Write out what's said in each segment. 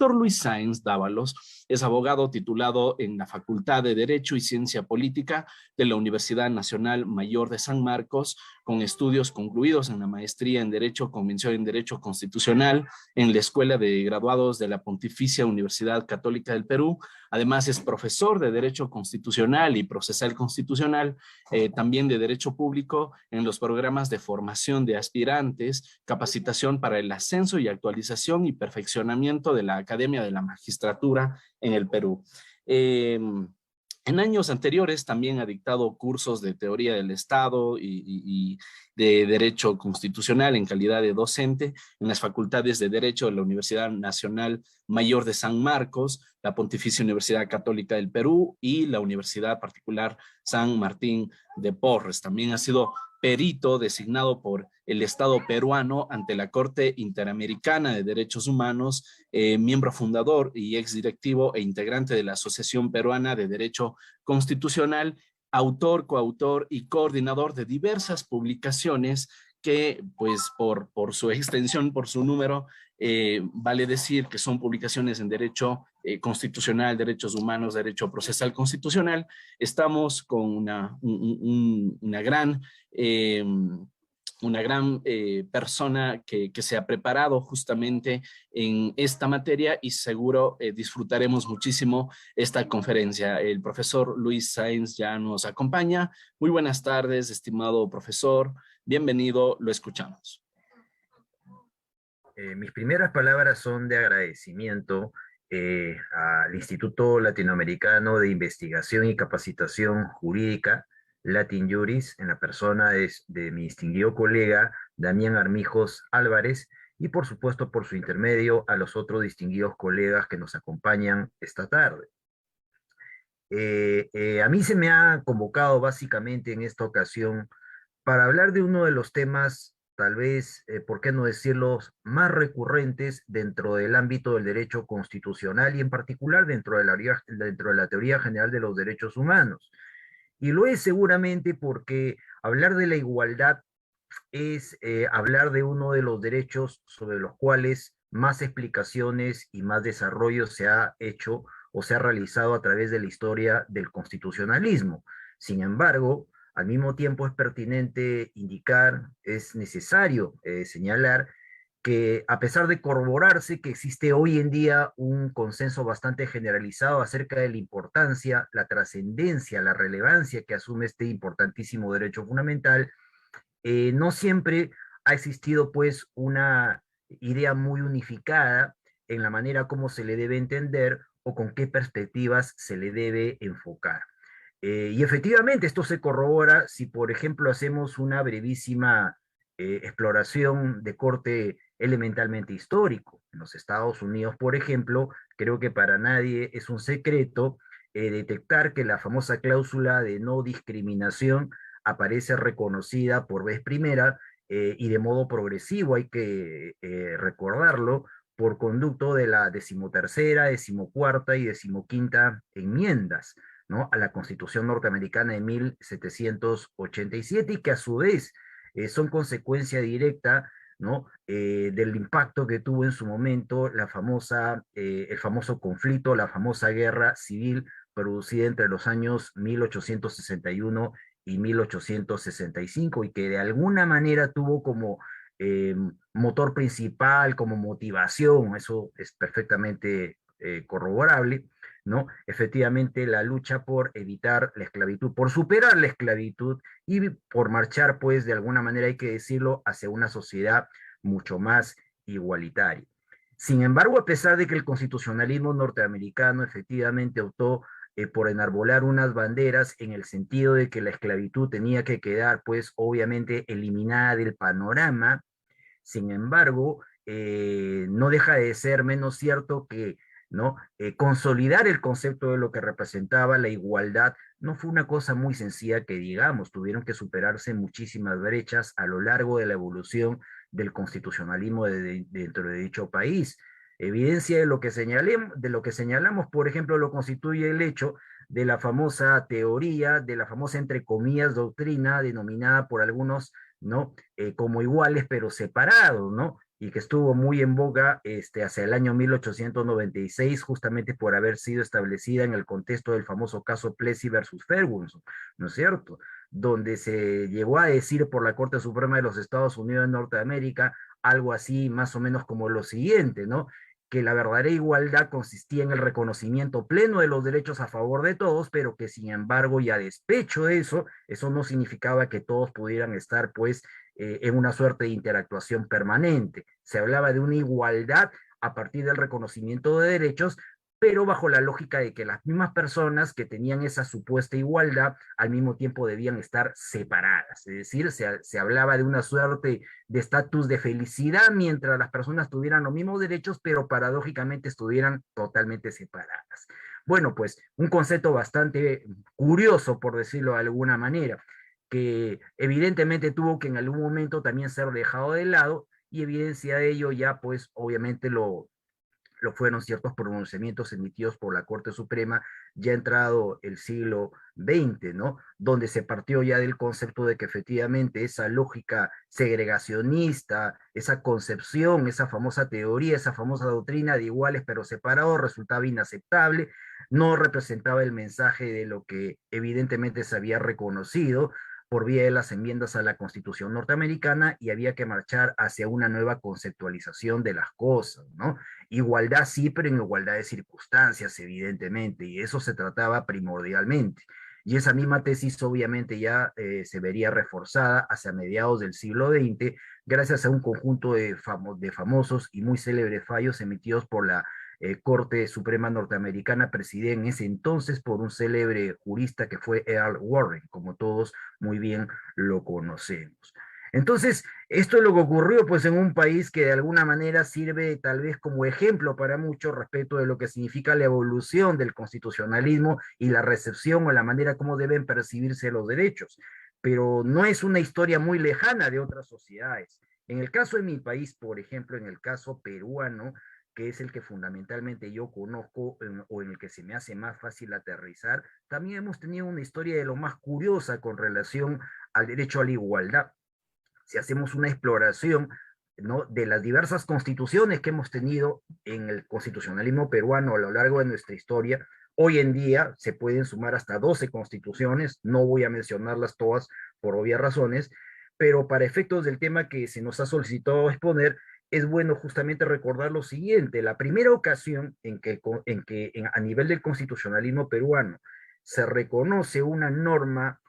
doctor Luis Sáenz Dávalos es abogado titulado en la Facultad de Derecho y Ciencia Política de la Universidad Nacional Mayor de San Marcos, con estudios concluidos en la maestría en Derecho, Convención en Derecho Constitucional, en la Escuela de Graduados de la Pontificia Universidad Católica del Perú. Además es profesor de Derecho Constitucional y Procesal Constitucional, también de Derecho Público en los programas de formación de aspirantes, capacitación para el ascenso y actualización y perfeccionamiento de la Academia de la Magistratura en el Perú. En años anteriores también ha dictado cursos de teoría del Estado y de Derecho Constitucional en calidad de docente en las facultades de Derecho de la Universidad Nacional Mayor de San Marcos, la Pontificia Universidad Católica del Perú y la Universidad Particular San Martín de Porres. También ha sido perito designado por el Estado peruano ante la Corte Interamericana de Derechos Humanos, miembro fundador y exdirectivo e integrante de la Asociación Peruana de Derecho Constitucional, autor, coautor y coordinador de diversas publicaciones que, pues, por su extensión, por su número, vale decir que son publicaciones en derecho constitucional, derechos humanos, derecho procesal constitucional. Estamos con una gran persona que se ha preparado justamente en esta materia y seguro disfrutaremos muchísimo esta conferencia. El profesor Luis Sáenz ya nos acompaña. Muy buenas tardes, estimado profesor. Bienvenido, lo escuchamos. Mis primeras palabras son de agradecimiento al Instituto Latinoamericano de Investigación y Capacitación Jurídica, Latin Juris, en la persona de mi distinguido colega Damián Armijos Álvarez, y por supuesto por su intermedio a los otros distinguidos colegas que nos acompañan esta tarde. A mí se me ha convocado básicamente en esta ocasión para hablar de uno de los temas, tal vez, por qué no decirlo, más recurrentes dentro del ámbito del derecho constitucional y en particular dentro de la teoría general de los derechos humanos. Y lo es seguramente porque hablar de la igualdad es hablar de uno de los derechos sobre los cuales más explicaciones y más desarrollo se ha hecho o se ha realizado a través de la historia del constitucionalismo. Sin embargo, al mismo tiempo es pertinente indicar, es necesario señalar que a pesar de corroborarse que existe hoy en día un consenso bastante generalizado acerca de la importancia, la trascendencia, la relevancia que asume este importantísimo derecho fundamental, no siempre ha existido pues una idea muy unificada en la manera como se le debe entender o con qué perspectivas se le debe enfocar. Y efectivamente esto se corrobora si, por ejemplo, hacemos una brevísima exploración de corte elementalmente histórico. En los Estados Unidos, por ejemplo, creo que para nadie es un secreto detectar que la famosa cláusula de no discriminación aparece reconocida por vez primera y de modo progresivo, hay que recordarlo, por conducto de la 13ª, 14ª y 15ª enmiendas, ¿no?, a la Constitución norteamericana de 1787 y que a su vez son consecuencia directa, ¿no?, del impacto que tuvo en su momento el famoso conflicto, la famosa guerra civil producida entre los años 1861 y 1865 y que de alguna manera tuvo como motor principal, como motivación, eso es perfectamente corroborable, ¿no?, efectivamente la lucha por evitar la esclavitud, por superar la esclavitud y por marchar, pues, de alguna manera hay que decirlo, hacia una sociedad mucho más igualitaria. Sin embargo, a pesar de que el constitucionalismo norteamericano efectivamente optó por enarbolar unas banderas en el sentido de que la esclavitud tenía que quedar, pues, obviamente eliminada del panorama, sin embargo, no deja de ser menos cierto que, ¿no?, consolidar el concepto de lo que representaba la igualdad no fue una cosa muy sencilla que digamos, tuvieron que superarse muchísimas brechas a lo largo de la evolución del constitucionalismo dentro de dicho país. Evidencia de lo que señalamos, por ejemplo, lo constituye el hecho de la famosa teoría, de la famosa, entre comillas, doctrina denominada por algunos, ¿no?, como iguales pero separados, ¿no?, y que estuvo muy en boga hacia el año 1896, justamente por haber sido establecida en el contexto del famoso caso Plessy versus Ferguson, ¿no es cierto? Donde se llegó a decir por la Corte Suprema de los Estados Unidos de Norteamérica algo así más o menos como lo siguiente, ¿no? Que la verdadera igualdad consistía en el reconocimiento pleno de los derechos a favor de todos, pero que sin embargo, y a despecho de eso, eso no significaba que todos pudieran estar, pues, en una suerte de interactuación permanente. Se hablaba de una igualdad a partir del reconocimiento de derechos, pero bajo la lógica de que las mismas personas que tenían esa supuesta igualdad al mismo tiempo debían estar separadas. Es decir, se hablaba de una suerte de estatus de felicidad mientras las personas tuvieran los mismos derechos, pero paradójicamente estuvieran totalmente separadas. Bueno, pues un concepto bastante curioso, por decirlo de alguna manera, que evidentemente tuvo que en algún momento también ser dejado de lado, y evidencia de ello ya pues obviamente lo fueron ciertos pronunciamientos emitidos por la Corte Suprema ya entrado el siglo XX, ¿no? Donde se partió ya del concepto de que efectivamente esa lógica segregacionista, esa concepción, esa famosa teoría, esa famosa doctrina de iguales pero separados resultaba inaceptable, no representaba el mensaje de lo que evidentemente se había reconocido por vía de las enmiendas a la Constitución norteamericana, y había que marchar hacia una nueva conceptualización de las cosas, ¿no? Igualdad sí, pero en igualdad de circunstancias, evidentemente, y eso se trataba primordialmente. Y esa misma tesis obviamente ya se vería reforzada hacia mediados del siglo XX, gracias a un conjunto de famosos y muy célebres fallos emitidos por la Corte Suprema norteamericana, presidida en ese entonces por un célebre jurista que fue Earl Warren, como todos muy bien lo conocemos. Entonces, esto es lo que ocurrió pues en un país que de alguna manera sirve tal vez como ejemplo para muchos respecto de lo que significa la evolución del constitucionalismo y la recepción o la manera como deben percibirse los derechos. Pero no es una historia muy lejana de otras sociedades. En el caso de mi país, por ejemplo, en el caso peruano, que es el que fundamentalmente yo conozco o en el que se me hace más fácil aterrizar, también hemos tenido una historia de lo más curiosa con relación al derecho a la igualdad. Si hacemos una exploración, ¿no?, de las diversas constituciones que hemos tenido en el constitucionalismo peruano a lo largo de nuestra historia, hoy en día se pueden sumar hasta 12 constituciones, no voy a mencionarlas todas por obvias razones, pero para efectos del tema que se nos ha solicitado exponer, es bueno justamente recordar lo siguiente: la primera ocasión a nivel del constitucionalismo peruano se reconoce una norma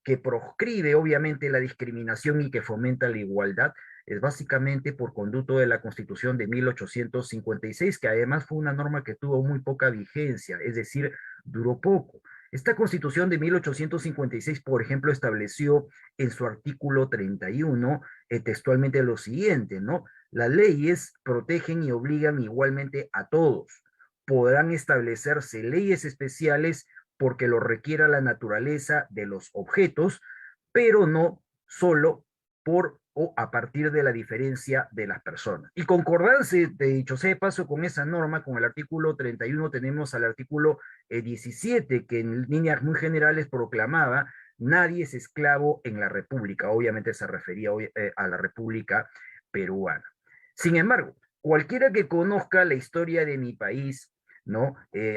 que proscribe obviamente la discriminación y que fomenta la igualdad, es básicamente por conducto de la Constitución de 1856, que además fue una norma que tuvo muy poca vigencia, es decir, duró poco. Esta Constitución de 1856, por ejemplo, estableció en su artículo 31 textualmente lo siguiente, ¿no? Las leyes protegen y obligan igualmente a todos. Podrán establecerse leyes especiales porque lo requiera la naturaleza de los objetos, pero no solo por o a partir de la diferencia de las personas. Y concordarse, de dicho sea de paso, con esa norma, con el artículo 31, tenemos al artículo 17, que en líneas muy generales proclamaba: nadie es esclavo en la República. Obviamente se refería a la República peruana. Sin embargo, cualquiera que conozca la historia de mi país, ¿no?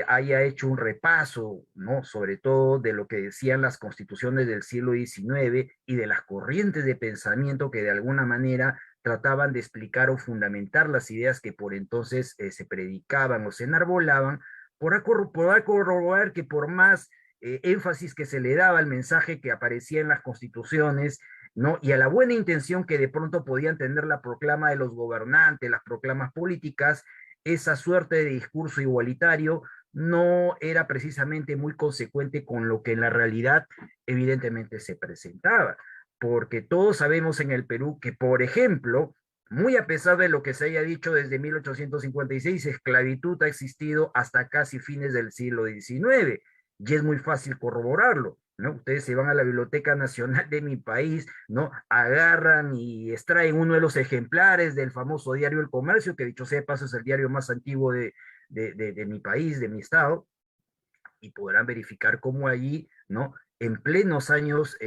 Haya hecho un repaso, ¿no?, sobre todo de lo que decían las constituciones del siglo XIX y de las corrientes de pensamiento que de alguna manera trataban de explicar o fundamentar las ideas que por entonces se predicaban o se enarbolaban, por corroborar que por más énfasis que se le daba al mensaje que aparecía en las constituciones, ¿no?, y a la buena intención que de pronto podían tener la proclama de los gobernantes, las proclamas políticas, esa suerte de discurso igualitario no era precisamente muy consecuente con lo que en la realidad evidentemente se presentaba, porque todos sabemos en el Perú que, por ejemplo, muy a pesar de lo que se haya dicho desde 1856, esclavitud ha existido hasta casi fines del siglo XIX, y es muy fácil corroborarlo, ¿no? Ustedes se van a la Biblioteca Nacional de mi país, ¿no? Agarran y extraen uno de los ejemplares del famoso diario El Comercio, que dicho sea de paso es el diario más antiguo de mi país, de mi estado, y podrán verificar cómo allí, ¿no?, en plenos años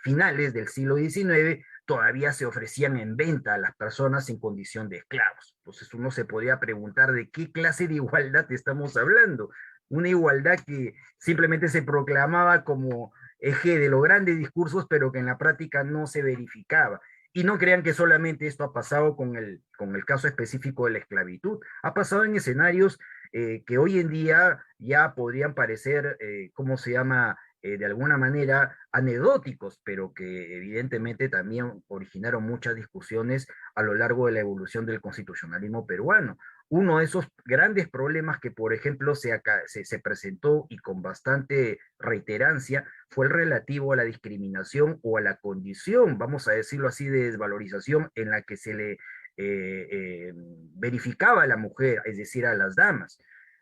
finales del siglo XIX, todavía se ofrecían en venta a las personas en condición de esclavos. Entonces uno se podría preguntar de qué clase de igualdad estamos hablando. Una igualdad que simplemente se proclamaba como eje de los grandes discursos, pero que en la práctica no se verificaba. Y no crean que solamente esto ha pasado con el caso específico de la esclavitud, ha pasado en escenarios que hoy en día ya podrían parecer, ¿cómo se llama? De alguna manera anecdóticos, pero que evidentemente también originaron muchas discusiones a lo largo de la evolución del constitucionalismo peruano. Uno de esos grandes problemas que, por ejemplo, se presentó y con bastante reiterancia fue el relativo a la discriminación o a la condición, vamos a decirlo así, de desvalorización en la que se le verificaba a la mujer, es decir, a las damas.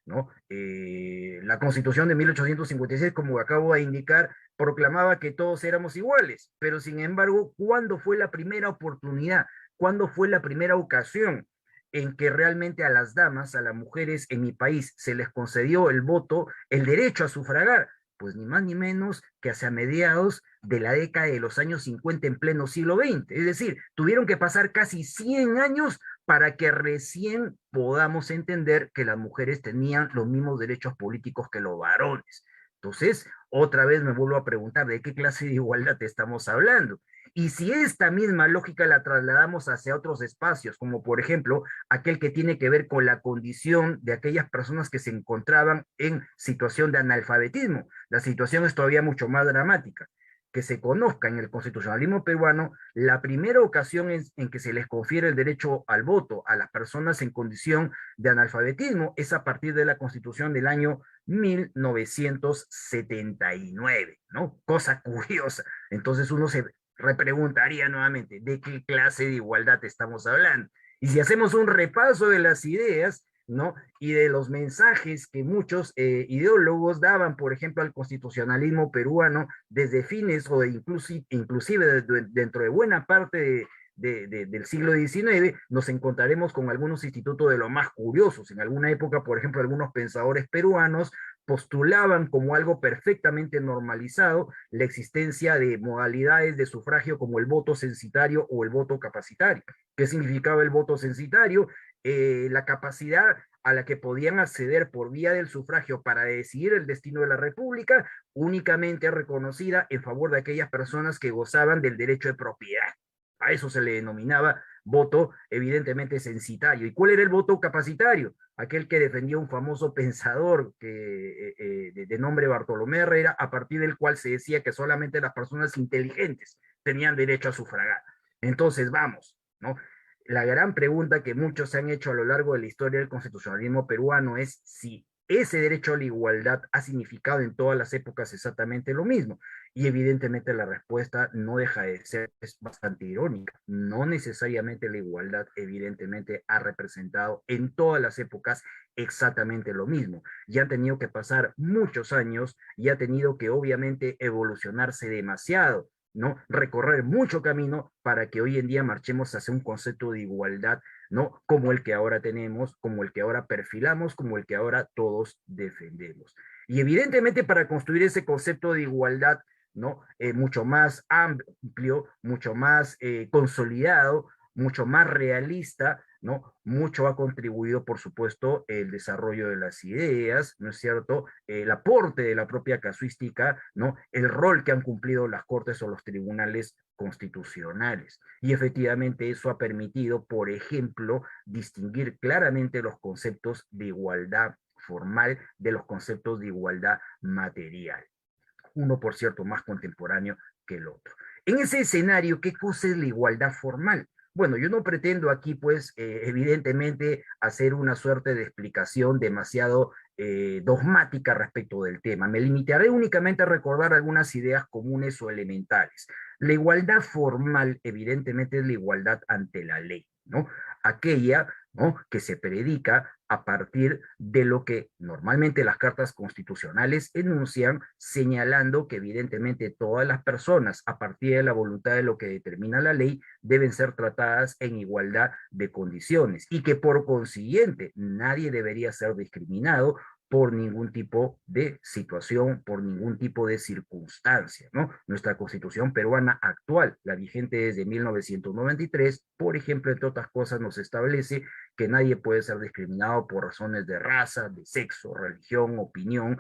¿No? La Constitución de 1856, como acabo de indicar, proclamaba que todos éramos iguales, pero sin embargo, ¿cuándo fue la primera oportunidad? ¿Cuándo fue la primera ocasión en que realmente a las damas, a las mujeres en mi país, se les concedió el voto, el derecho a sufragar? Pues ni más ni menos que hacia mediados de la década de los años 50 en pleno siglo XX. Es decir, tuvieron que pasar casi 100 años para que recién podamos entender que las mujeres tenían los mismos derechos políticos que los varones. Entonces, otra vez me vuelvo a preguntar de qué clase de igualdad estamos hablando. Y si esta misma lógica la trasladamos hacia otros espacios, como por ejemplo aquel que tiene que ver con la condición de aquellas personas que se encontraban en situación de analfabetismo, la situación es todavía mucho más dramática. Que se conozca en el constitucionalismo peruano la primera ocasión en que se les confiere el derecho al voto a las personas en condición de analfabetismo es a partir de la Constitución del año 1979, ¿no? Cosa curiosa. Entonces uno se repreguntaría nuevamente, ¿de qué clase de igualdad estamos hablando? Y si hacemos un repaso de las ideas, ¿no? Y de los mensajes que muchos ideólogos daban, por ejemplo, al constitucionalismo peruano desde fines o inclusive dentro de buena parte del siglo XIX, nos encontraremos con algunos institutos de lo más curiosos. En alguna época, por ejemplo, algunos pensadores peruanos postulaban como algo perfectamente normalizado la existencia de modalidades de sufragio como el voto censitario o el voto capacitario. ¿Qué significaba el voto censitario? La capacidad a la que podían acceder por vía del sufragio para decidir el destino de la República, únicamente reconocida en favor de aquellas personas que gozaban del derecho de propiedad. A eso se le denominaba voto evidentemente censitario. ¿Y cuál era el voto capacitario? Aquel que defendía un famoso pensador de nombre Bartolomé Herrera, a partir del cual se decía que solamente las personas inteligentes tenían derecho a sufragar. Entonces, vamos, ¿no? La gran pregunta que muchos se han hecho a lo largo de la historia del constitucionalismo peruano es si ese derecho a la igualdad ha significado en todas las épocas exactamente lo mismo. Y evidentemente la respuesta no deja de ser, es bastante irónica. No necesariamente la igualdad evidentemente ha representado en todas las épocas exactamente lo mismo. Ya han tenido que pasar muchos años y ha tenido que obviamente evolucionarse demasiado, ¿no? Recorrer mucho camino para que hoy en día marchemos hacia un concepto de igualdad, ¿no? Como el que ahora tenemos, como el que ahora perfilamos, como el que ahora todos defendemos. Y evidentemente para construir ese concepto de igualdad, ¿no? Mucho más amplio, mucho más consolidado, mucho más realista, ¿no? Mucho ha contribuido, por supuesto, el desarrollo de las ideas, ¿no es cierto? El aporte de la propia casuística, ¿no? El rol que han cumplido las cortes o los tribunales constitucionales. Y efectivamente eso ha permitido, por ejemplo, distinguir claramente los conceptos de igualdad formal de los conceptos de igualdad material. Uno, por cierto, más contemporáneo que el otro. En ese escenario, ¿qué cosa es la igualdad formal? Bueno, yo no pretendo aquí, pues, evidentemente, hacer una suerte de explicación demasiado dogmática respecto del tema. Me limitaré únicamente a recordar algunas ideas comunes o elementales. La igualdad formal, evidentemente, es la igualdad ante la ley, ¿no? Aquella, ¿no?, que se predica a partir de lo que normalmente las cartas constitucionales enuncian, señalando que evidentemente todas las personas, a partir de la voluntad de lo que determina la ley, deben ser tratadas en igualdad de condiciones y que por consiguiente nadie debería ser discriminado por ningún tipo de situación, por ningún tipo de circunstancia, ¿no? Nuestra Constitución peruana actual, la vigente desde 1993, por ejemplo, entre otras cosas, nos establece que nadie puede ser discriminado por razones de raza, de sexo, religión, opinión,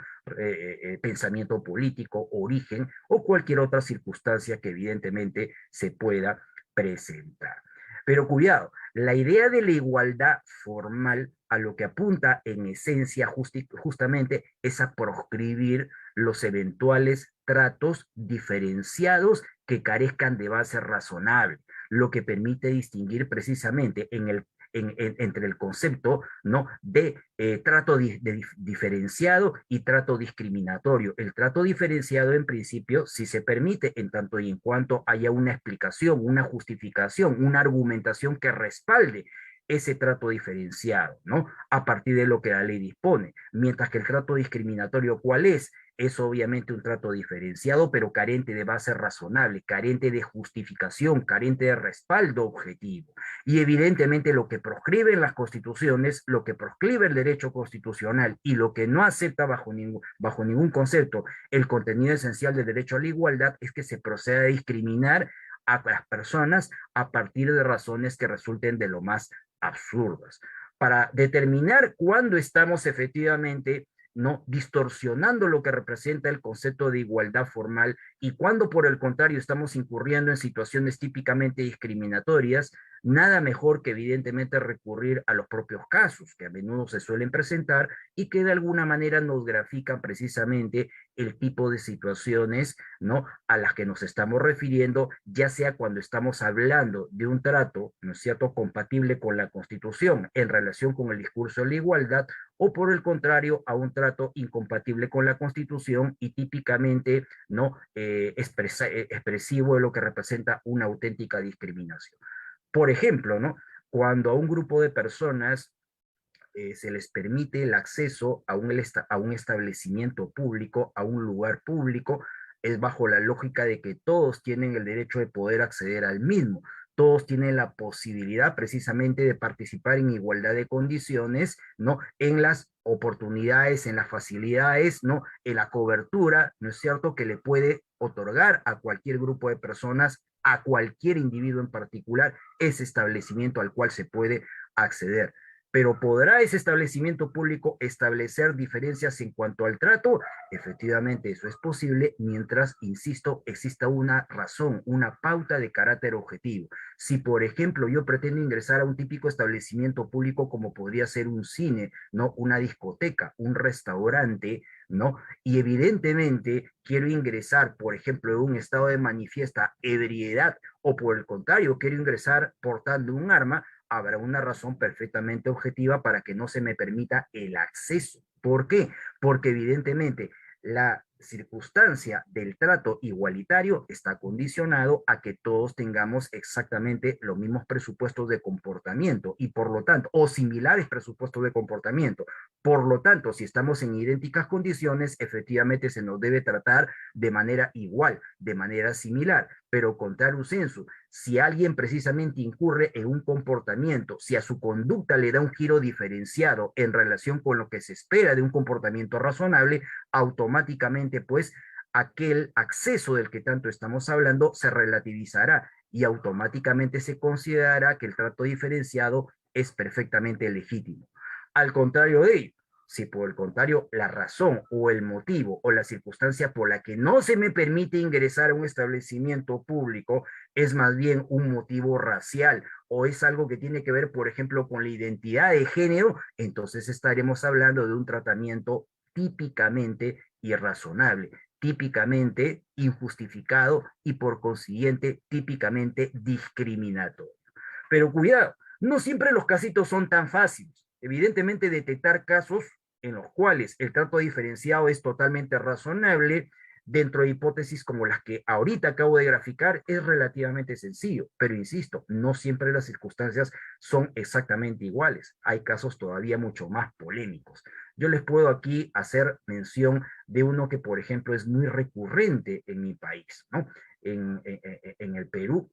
pensamiento político, origen o cualquier otra circunstancia que evidentemente se pueda presentar. Pero cuidado, la idea de la igualdad formal a lo que apunta en esencia justamente es a proscribir los eventuales tratos diferenciados que carezcan de base razonable, lo que permite distinguir precisamente entre el concepto, ¿no?, de trato diferenciado y trato discriminatorio. El trato diferenciado, en principio, si se permite, en tanto y en cuanto haya una explicación, una justificación, una argumentación que respalde ese trato diferenciado, ¿no? A partir de lo que la ley dispone. Mientras que el trato discriminatorio, ¿cuál es? Es obviamente un trato diferenciado, pero carente de base razonable, carente de justificación, carente de respaldo objetivo. Y evidentemente lo que proscriben las constituciones, lo que proscribe el derecho constitucional y lo que no acepta bajo ningún concepto el contenido esencial del derecho a la igualdad es que se proceda a discriminar a las personas a partir de razones que resulten de lo más absurdas. Para determinar cuándo estamos efectivamente no distorsionando lo que representa el concepto de igualdad formal y cuando por el contrario estamos incurriendo en situaciones típicamente discriminatorias, nada mejor que evidentemente recurrir a los propios casos que a menudo se suelen presentar y que de alguna manera nos grafican precisamente el tipo de situaciones, ¿no?, a las que nos estamos refiriendo, ya sea cuando estamos hablando de un trato, ¿no es cierto?, compatible con la Constitución en relación con el discurso de la igualdad, o por el contrario, a un trato incompatible con la Constitución y típicamente, ¿no?, expresivo de lo que representa una auténtica discriminación. Por ejemplo, ¿no?, cuando a un grupo de personas se les permite el acceso a un establecimiento público, a un lugar público, es bajo la lógica de que todos tienen el derecho de poder acceder al mismo. Todos tienen la posibilidad precisamente de participar en igualdad de condiciones, ¿no?, en las oportunidades, en las facilidades, ¿no?, en la cobertura, ¿no es cierto?, que le puede otorgar a cualquier grupo de personas, a cualquier individuo en particular, ese establecimiento al cual se puede acceder. Pero ¿podrá ese establecimiento público establecer diferencias en cuanto al trato? Efectivamente, eso es posible mientras, insisto, exista una razón, una pauta de carácter objetivo. Si, por ejemplo, yo pretendo ingresar a un típico establecimiento público como podría ser un cine, ¿no?, una discoteca, un restaurante, ¿no?, y evidentemente quiero ingresar, por ejemplo, en un estado de manifiesta ebriedad o por el contrario, quiero ingresar portando un arma, habrá una razón perfectamente objetiva para que no se me permita el acceso. ¿Por qué? Porque evidentemente la circunstancia del trato igualitario está condicionado a que todos tengamos exactamente los mismos presupuestos de comportamiento y por lo tanto, o similares presupuestos de comportamiento. Por lo tanto, si estamos en idénticas condiciones, efectivamente se nos debe tratar de manera igual, de manera similar, pero contrario sensu, si alguien precisamente incurre en un comportamiento, si a su conducta le da un giro diferenciado en relación con lo que se espera de un comportamiento razonable, automáticamente pues aquel acceso del que tanto estamos hablando se relativizará y automáticamente se considerará que el trato diferenciado es perfectamente legítimo. Al contrario de ello, si por el contrario la razón o el motivo o la circunstancia por la que no se me permite ingresar a un establecimiento público es más bien un motivo racial o es algo que tiene que ver, por ejemplo, con la identidad de género, entonces estaremos hablando de un tratamiento típicamente irrazonable, típicamente injustificado y por consiguiente típicamente discriminatorio. Pero cuidado, no siempre los casitos son tan fáciles. Evidentemente, detectar casos en los cuales el trato diferenciado es totalmente razonable dentro de hipótesis como las que ahorita acabo de graficar es relativamente sencillo, pero insisto, no siempre las circunstancias son exactamente iguales. Hay casos todavía mucho más polémicos. Yo les puedo aquí hacer mención de uno que, por ejemplo, es muy recurrente en mi país, ¿no? En el Perú,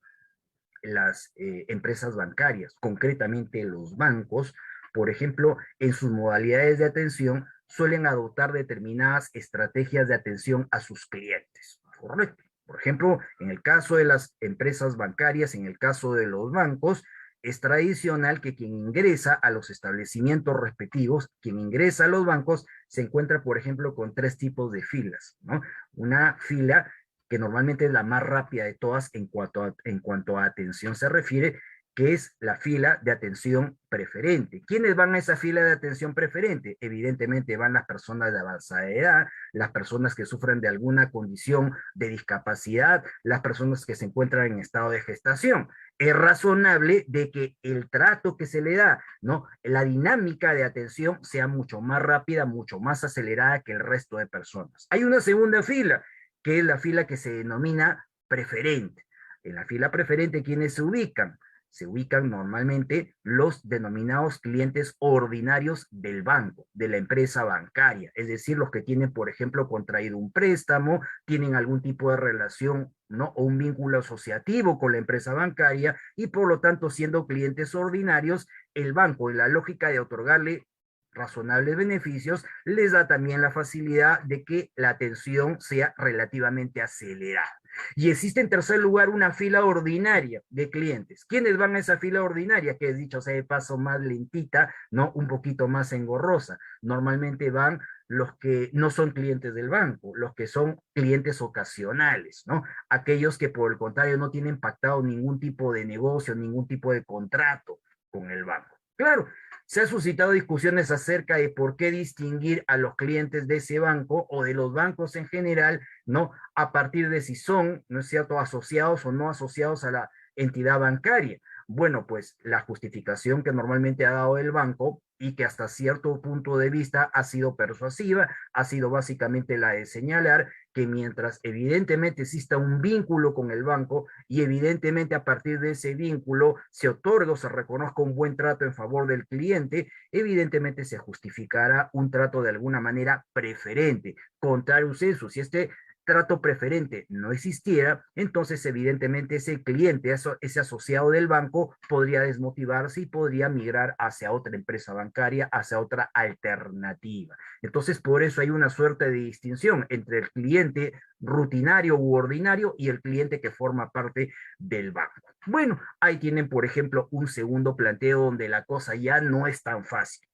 las empresas bancarias, concretamente los bancos, por ejemplo, en sus modalidades de atención, suelen adoptar determinadas estrategias de atención a sus clientes. Correcto. Por ejemplo, en el caso de las empresas bancarias, en el caso de los bancos, es tradicional que quien ingresa a los establecimientos respectivos, quien ingresa a los bancos, se encuentra, por ejemplo, con tres tipos de filas, ¿no? Una fila que normalmente es la más rápida de todas en cuanto a atención se refiere, que es la fila de atención preferente. ¿Quiénes van a esa fila de atención preferente? Evidentemente van las personas de avanzada edad, las personas que sufren de alguna condición de discapacidad, las personas que se encuentran en estado de gestación. Es razonable de que el trato que se le da, ¿no? La dinámica de atención sea mucho más rápida, mucho más acelerada que el resto de personas. Hay una segunda fila, que es la fila que se denomina preferente. En la fila preferente, ¿quiénes se ubican? Se ubican normalmente los denominados clientes ordinarios del banco, de la empresa bancaria, es decir, los que tienen, por ejemplo, contraído un préstamo, tienen algún tipo de relación, ¿no? O un vínculo asociativo con la empresa bancaria y por lo tanto, siendo clientes ordinarios, el banco, en la lógica de otorgarle razonables beneficios, les da también la facilidad de que la atención sea relativamente acelerada. Y existe en tercer lugar una fila ordinaria de clientes. ¿Quiénes van a esa fila ordinaria? Que es dicho sea de paso más lentita, ¿no? Un poquito más engorrosa. Normalmente van los que no son clientes del banco, los que son clientes ocasionales, ¿no? Aquellos que por el contrario no tienen pactado ningún tipo de negocio, ningún tipo de contrato con el banco. Claro, se han suscitado discusiones acerca de por qué distinguir a los clientes de ese banco o de los bancos en general, ¿no? A partir de si son, ¿no es cierto?, asociados o no asociados a la entidad bancaria. Bueno, pues la justificación que normalmente ha dado el banco y que hasta cierto punto de vista ha sido persuasiva, ha sido básicamente la de señalar que mientras evidentemente exista un vínculo con el banco y evidentemente a partir de ese vínculo se otorga o se reconozca un buen trato en favor del cliente, evidentemente se justificará un trato de alguna manera preferente, contrario a censo. Si este trato preferente no existiera, entonces evidentemente ese cliente, ese asociado del banco, podría desmotivarse y podría migrar hacia otra empresa bancaria, hacia otra alternativa. Entonces, por eso hay una suerte de distinción entre el cliente rutinario u ordinario y el cliente que forma parte del banco. Bueno, ahí tienen, por ejemplo, un segundo planteo donde la cosa ya no es tan fácil.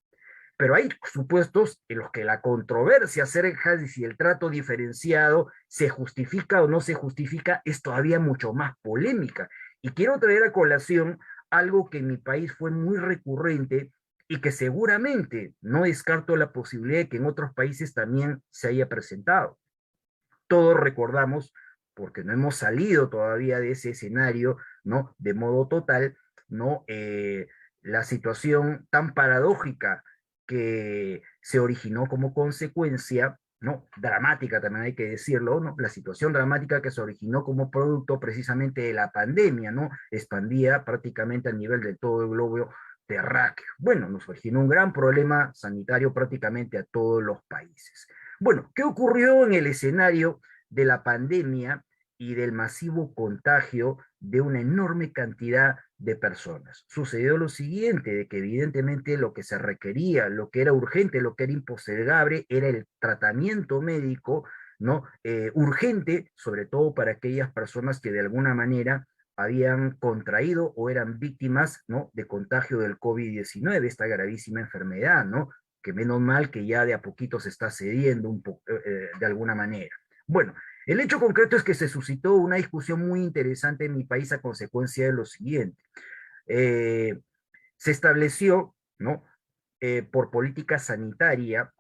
Pero hay supuestos en los que la controversia acerca de si el trato diferenciado se justifica o no se justifica es todavía mucho más polémica. Y quiero traer a colación algo que en mi país fue muy recurrente y que seguramente no descarto la posibilidad de que en otros países también se haya presentado. Todos recordamos, porque no hemos salido todavía de ese escenario, ¿no? De modo total, ¿no? La situación tan paradójica que se originó como consecuencia, ¿no? Dramática también hay que decirlo, ¿no? La situación dramática que se originó como producto precisamente de la pandemia, ¿no? Expandía prácticamente a nivel de todo el globo terráqueo. Bueno, nos originó un gran problema sanitario prácticamente a todos los países. Bueno, ¿qué ocurrió en el escenario de la pandemia y del masivo contagio de una enorme cantidad de personas? Sucedió lo siguiente, de que evidentemente lo que se requería, lo que era urgente, lo que era impostergable, era el tratamiento médico, ¿no? Urgente, sobre todo para aquellas personas que de alguna manera habían contraído o eran víctimas, ¿no? De contagio del COVID-19, esta gravísima enfermedad, ¿no? Que menos mal que ya de a poquito se está cediendo de alguna manera. Bueno, el hecho concreto es que se suscitó una discusión muy interesante en mi país a consecuencia de lo siguiente. Eh, Se estableció, ¿no? Por política sanitaria,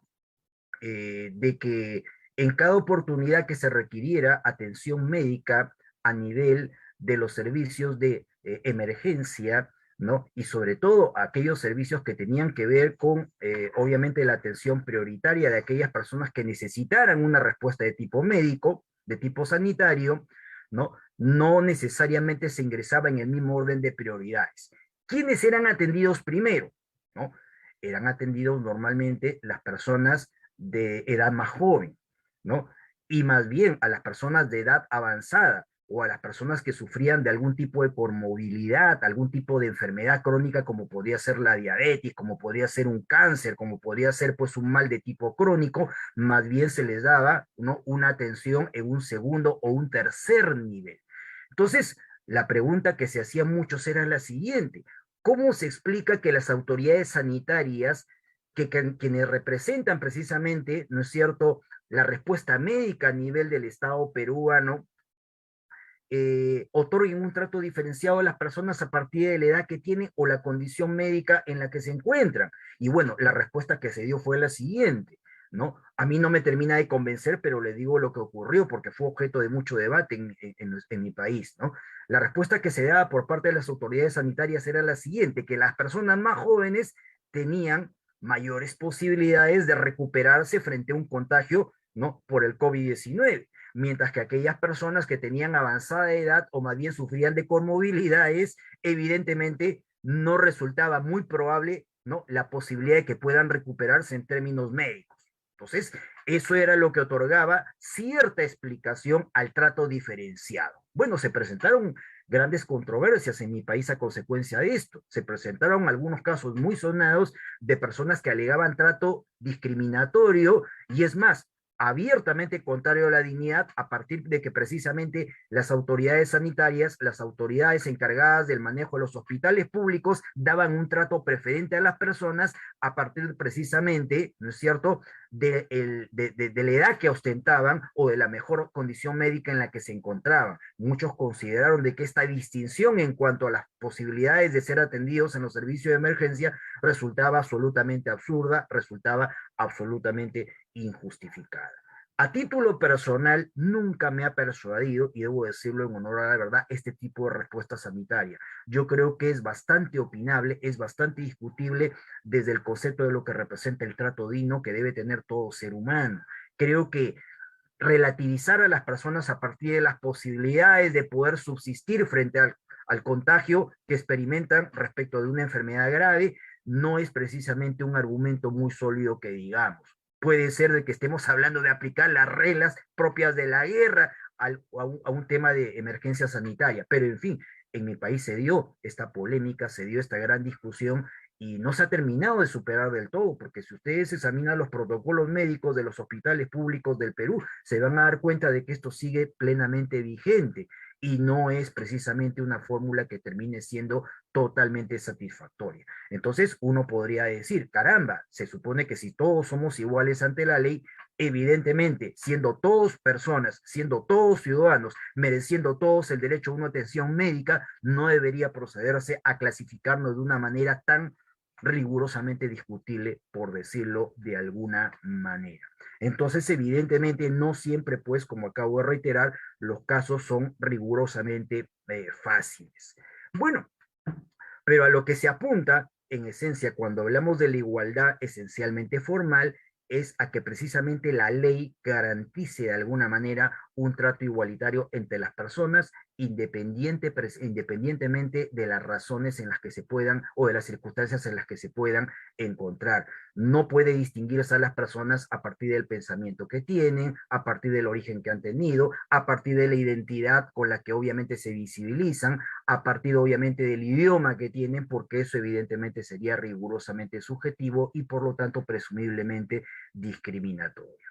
de que en cada oportunidad que se requiriera atención médica a nivel de los servicios de emergencia, ¿no? Y sobre todo aquellos servicios que tenían que ver con, obviamente, la atención prioritaria de aquellas personas que necesitaran una respuesta de tipo médico, de tipo sanitario, ¿no? No necesariamente se ingresaba en el mismo orden de prioridades. ¿Quiénes eran atendidos primero? ¿No? Eran atendidos normalmente las personas de edad más joven, ¿no? Y más bien a las personas de edad avanzada, o a las personas que sufrían de algún tipo de comorbilidad, algún tipo de enfermedad crónica, como podría ser la diabetes, como podría ser un cáncer, como podría ser pues un mal de tipo crónico, más bien se les daba, ¿no?, una atención en un segundo o un tercer nivel. Entonces, la pregunta que se hacían muchos era la siguiente: ¿cómo se explica que las autoridades sanitarias, quienes representan precisamente, ¿no es cierto?, la respuesta médica a nivel del Estado peruano, otorguen un trato diferenciado a las personas a partir de la edad que tienen o la condición médica en la que se encuentran? Y bueno, la respuesta que se dio fue la siguiente, ¿no? A mí no me termina de convencer, pero le digo lo que ocurrió porque fue objeto de mucho debate en mi país, ¿no? La respuesta que se daba por parte de las autoridades sanitarias era la siguiente: que las personas más jóvenes tenían mayores posibilidades de recuperarse frente a un contagio, ¿no?, por el COVID-19, mientras que aquellas personas que tenían avanzada edad o más bien sufrían de comorbilidades, evidentemente no resultaba muy probable, ¿no?, la posibilidad de que puedan recuperarse en términos médicos. Entonces, eso era lo que otorgaba cierta explicación al trato diferenciado. Bueno, se presentaron grandes controversias en mi país a consecuencia de esto. Se presentaron algunos casos muy sonados de personas que alegaban trato discriminatorio, y es más, abiertamente contrario a la dignidad, a partir de que precisamente las autoridades sanitarias, las autoridades encargadas del manejo de los hospitales públicos, daban un trato preferente a las personas a partir precisamente, ¿no es cierto?, de la edad que ostentaban o de la mejor condición médica en la que se encontraban. Muchos consideraron de que esta distinción en cuanto a las posibilidades de ser atendidos en los servicios de emergencia resultaba absolutamente absurda, resultaba absolutamente injustificada. A título personal, nunca me ha persuadido, y debo decirlo en honor a la verdad, este tipo de respuesta sanitaria. Yo creo que es bastante opinable, es bastante discutible desde el concepto de lo que representa el trato digno que debe tener todo ser humano. Creo que relativizar a las personas a partir de las posibilidades de poder subsistir frente al contagio que experimentan respecto de una enfermedad grave no es precisamente un argumento muy sólido que digamos. Puede ser de que estemos hablando de aplicar las reglas propias de la guerra a un tema de emergencia sanitaria, pero en fin, en mi país se dio esta polémica, se dio esta gran discusión y no se ha terminado de superar del todo, porque si ustedes examinan los protocolos médicos de los hospitales públicos del Perú, se van a dar cuenta de que esto sigue plenamente vigente y no es precisamente una fórmula que termine siendo totalmente satisfactoria. Entonces uno podría decir, caramba, se supone que si todos somos iguales ante la ley, evidentemente, siendo todos personas, siendo todos ciudadanos, mereciendo todos el derecho a una atención médica, no debería procederse a clasificarnos de una manera tan rigurosamente discutible, por decirlo de alguna manera. Entonces, evidentemente, no siempre, pues, como acabo de reiterar, los casos son rigurosamente fáciles. Bueno, pero a lo que se apunta, en esencia, cuando hablamos de la igualdad esencialmente formal, es a que precisamente la ley garantice de alguna manera un trato igualitario entre las personas, independientemente de las razones en las que se puedan o de las circunstancias en las que se puedan encontrar. No puede distinguirse a las personas a partir del pensamiento que tienen, a partir del origen que han tenido, a partir de la identidad con la que obviamente se visibilizan, a partir obviamente del idioma que tienen, porque eso evidentemente sería rigurosamente subjetivo y por lo tanto presumiblemente discriminatorio.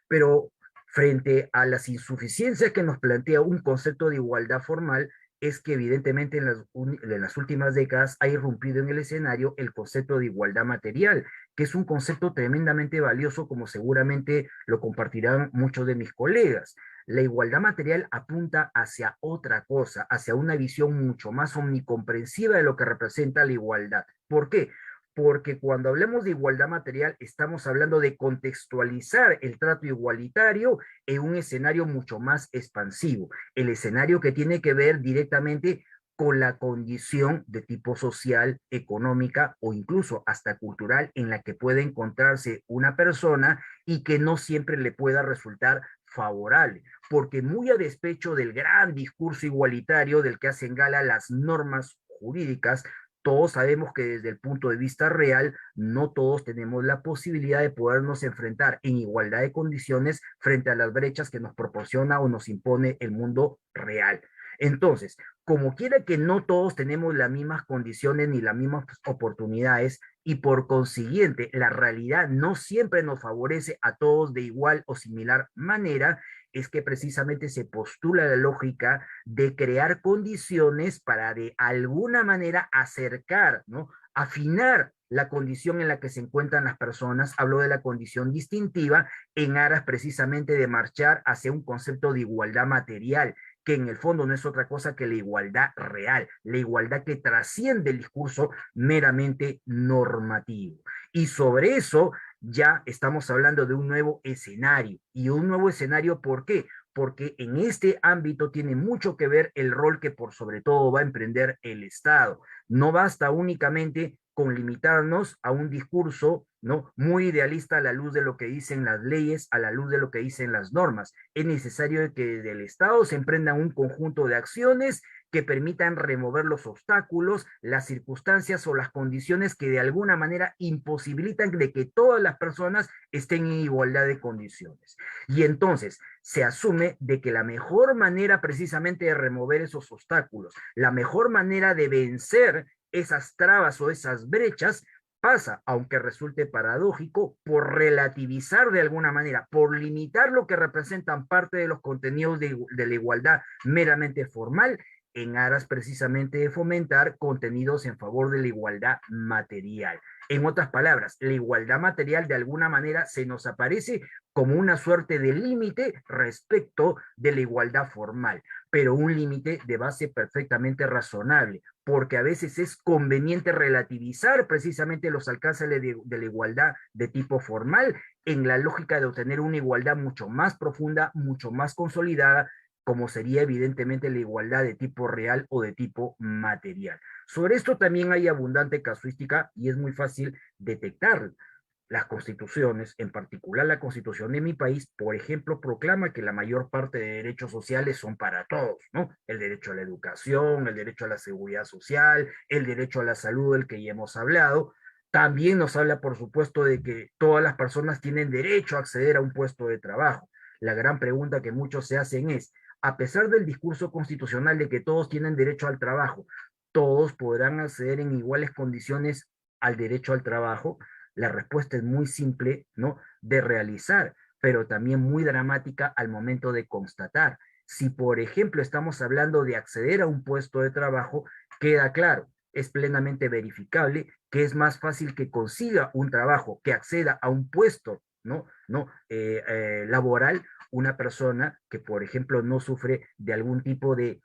Pero frente a las insuficiencias que nos plantea un concepto de igualdad formal, es que evidentemente en las últimas décadas ha irrumpido en el escenario el concepto de igualdad material, que es un concepto tremendamente valioso, como seguramente lo compartirán muchos de mis colegas. La igualdad material apunta hacia otra cosa, hacia una visión mucho más omnicomprensiva de lo que representa la igualdad. ¿Por qué? Porque cuando hablemos de igualdad material estamos hablando de contextualizar el trato igualitario en un escenario mucho más expansivo, el escenario que tiene que ver directamente con la condición de tipo social, económica o incluso hasta cultural en la que puede encontrarse una persona y que no siempre le pueda resultar favorable, porque muy a despecho del gran discurso igualitario del que hacen gala las normas jurídicas, todos sabemos que desde el punto de vista real, no todos tenemos la posibilidad de podernos enfrentar en igualdad de condiciones frente a las brechas que nos proporciona o nos impone el mundo real. Entonces, como quiera que no todos tenemos las mismas condiciones ni las mismas oportunidades, y por consiguiente la realidad no siempre nos favorece a todos de igual o similar manera, es que precisamente se postula la lógica de crear condiciones para de alguna manera acercar, ¿no? Afinar la condición en la que se encuentran las personas, hablo de la condición distintiva, en aras precisamente de marchar hacia un concepto de igualdad material, que en el fondo no es otra cosa que la igualdad real, la igualdad que trasciende el discurso meramente normativo. Y sobre eso ya estamos hablando de un nuevo escenario. Y un nuevo escenario, ¿por qué? Porque en este ámbito tiene mucho que ver el rol que por sobre todo va a emprender el Estado. No basta únicamente con limitarnos a un discurso, ¿no?, muy idealista a la luz de lo que dicen las leyes, a la luz de lo que dicen las normas. Es necesario que desde el Estado se emprendan un conjunto de acciones que permitan remover los obstáculos, las circunstancias o las condiciones que de alguna manera imposibilitan de que todas las personas estén en igualdad de condiciones. Y entonces se asume de que la mejor manera precisamente de remover esos obstáculos, la mejor manera de vencer esas trabas o esas brechas pasa, aunque resulte paradójico, por relativizar de alguna manera, por limitar lo que representan parte de los contenidos de la igualdad meramente formal, en aras precisamente de fomentar contenidos en favor de la igualdad material. En otras palabras, la igualdad material de alguna manera se nos aparece como una suerte de límite respecto de la igualdad formal, pero un límite de base perfectamente razonable, porque a veces es conveniente relativizar precisamente los alcances de la igualdad de tipo formal en la lógica de obtener una igualdad mucho más profunda, mucho más consolidada, como sería evidentemente la igualdad de tipo real o de tipo material. Sobre esto también hay abundante casuística y es muy fácil detectar. Las constituciones, en particular la constitución de mi país, por ejemplo, proclama que la mayor parte de derechos sociales son para todos, ¿no? El derecho a la educación, el derecho a la seguridad social, el derecho a la salud, del que ya hemos hablado. También nos habla, por supuesto, de que todas las personas tienen derecho a acceder a un puesto de trabajo. La gran pregunta que muchos se hacen es, a pesar del discurso constitucional de que todos tienen derecho al trabajo, ¿todos podrán acceder en iguales condiciones al derecho al trabajo? La respuesta es muy simple, ¿no?, de realizar, pero también muy dramática al momento de constatar. Si, por ejemplo, estamos hablando de acceder a un puesto de trabajo, queda claro, es plenamente verificable que es más fácil que consiga un trabajo, que acceda a un puesto, laboral, una persona que, por ejemplo, no sufre de algún tipo de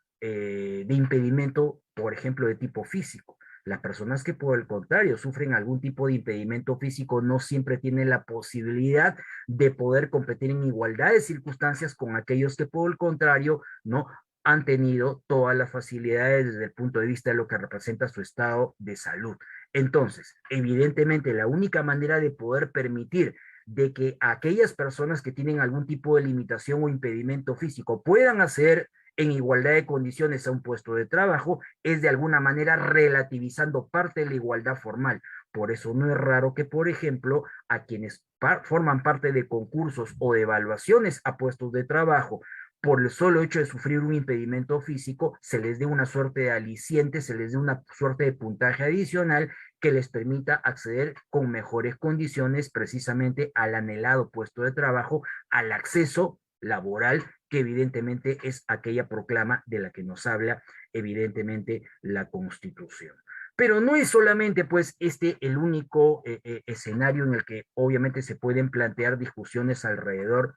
impedimento, por ejemplo, de tipo físico. Las personas que por el contrario sufren algún tipo de impedimento físico no siempre tienen la posibilidad de poder competir en igualdad de circunstancias con aquellos que por el contrario no han tenido todas las facilidades desde el punto de vista de lo que representa su estado de salud. Entonces, evidentemente, la única manera de poder permitir de que aquellas personas que tienen algún tipo de limitación o impedimento físico puedan hacer en igualdad de condiciones a un puesto de trabajo, es de alguna manera relativizando parte de la igualdad formal. Por eso no es raro que, por ejemplo, a quienes forman parte de concursos o de evaluaciones a puestos de trabajo, por el solo hecho de sufrir un impedimento físico, se les dé una suerte de aliciente, se les dé una suerte de puntaje adicional que les permita acceder con mejores condiciones precisamente al anhelado puesto de trabajo, al acceso laboral, que evidentemente es aquella proclama de la que nos habla evidentemente la Constitución. Pero no es solamente pues el único escenario en el que obviamente se pueden plantear discusiones alrededor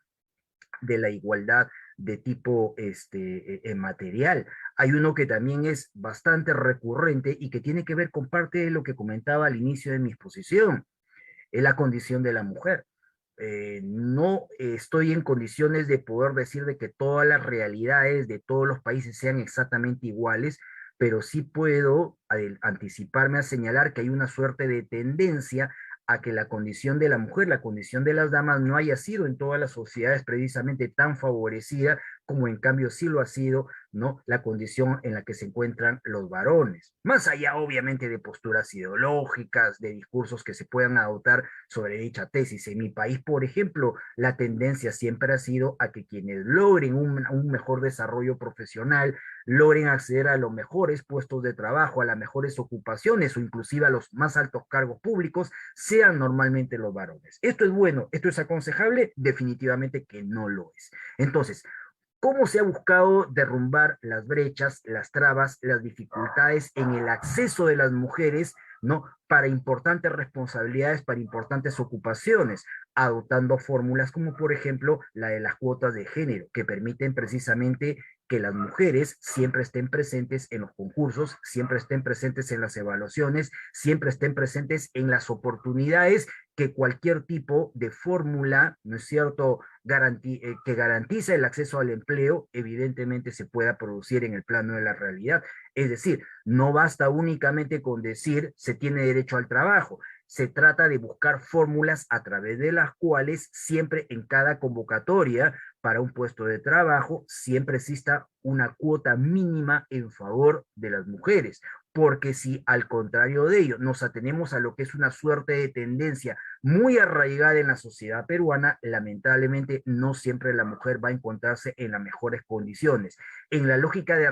de la igualdad de tipo material. Hay uno que también es bastante recurrente y que tiene que ver con parte de lo que comentaba al inicio de mi exposición, es la condición de la mujer. No estoy en condiciones de poder decir de que todas las realidades de todos los países sean exactamente iguales, pero sí puedo anticiparme a señalar que hay una suerte de tendencia a que la condición de la mujer, la condición de las damas no haya sido en todas las sociedades precisamente tan favorecida como en cambio sí lo ha sido, ¿no?, la condición en la que se encuentran los varones. Más allá, obviamente, de posturas ideológicas, de discursos que se puedan adoptar sobre dicha tesis. En mi país, por ejemplo, la tendencia siempre ha sido a que quienes logren un mejor desarrollo profesional, logren acceder a los mejores puestos de trabajo, a las mejores ocupaciones o inclusive a los más altos cargos públicos, sean normalmente los varones. ¿Esto es bueno? ¿Esto es aconsejable? Definitivamente que no lo es. Entonces, ¿cómo se ha buscado derrumbar las brechas, las trabas, las dificultades en el acceso de las mujeres, ¿no?, para importantes responsabilidades, para importantes ocupaciones, adoptando fórmulas como por ejemplo la de las cuotas de género, que permiten precisamente que las mujeres siempre estén presentes en los concursos, siempre estén presentes en las evaluaciones, siempre estén presentes en las oportunidades que cualquier tipo de fórmula, ¿no es cierto?, que garantiza el acceso al empleo, evidentemente se pueda producir en el plano de la realidad. Es decir, no basta únicamente con decir se tiene derecho al trabajo, se trata de buscar fórmulas a través de las cuales siempre en cada convocatoria para un puesto de trabajo siempre exista una cuota mínima en favor de las mujeres, porque si al contrario de ello nos atenemos a lo que es una suerte de tendencia muy arraigada en la sociedad peruana, lamentablemente no siempre la mujer va a encontrarse en las mejores condiciones. En la lógica de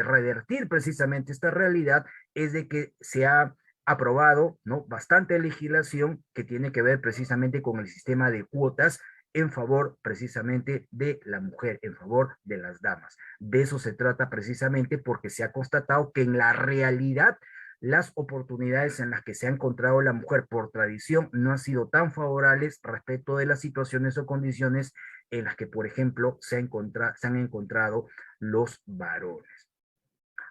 revertir precisamente esta realidad es de que se ha aprobado, ¿no?, bastante legislación que tiene que ver precisamente con el sistema de cuotas en favor precisamente de la mujer, en favor de las damas. De eso se trata precisamente porque se ha constatado que en la realidad las oportunidades en las que se ha encontrado la mujer por tradición no han sido tan favorables respecto de las situaciones o condiciones en las que, por ejemplo, se han encontrado los varones.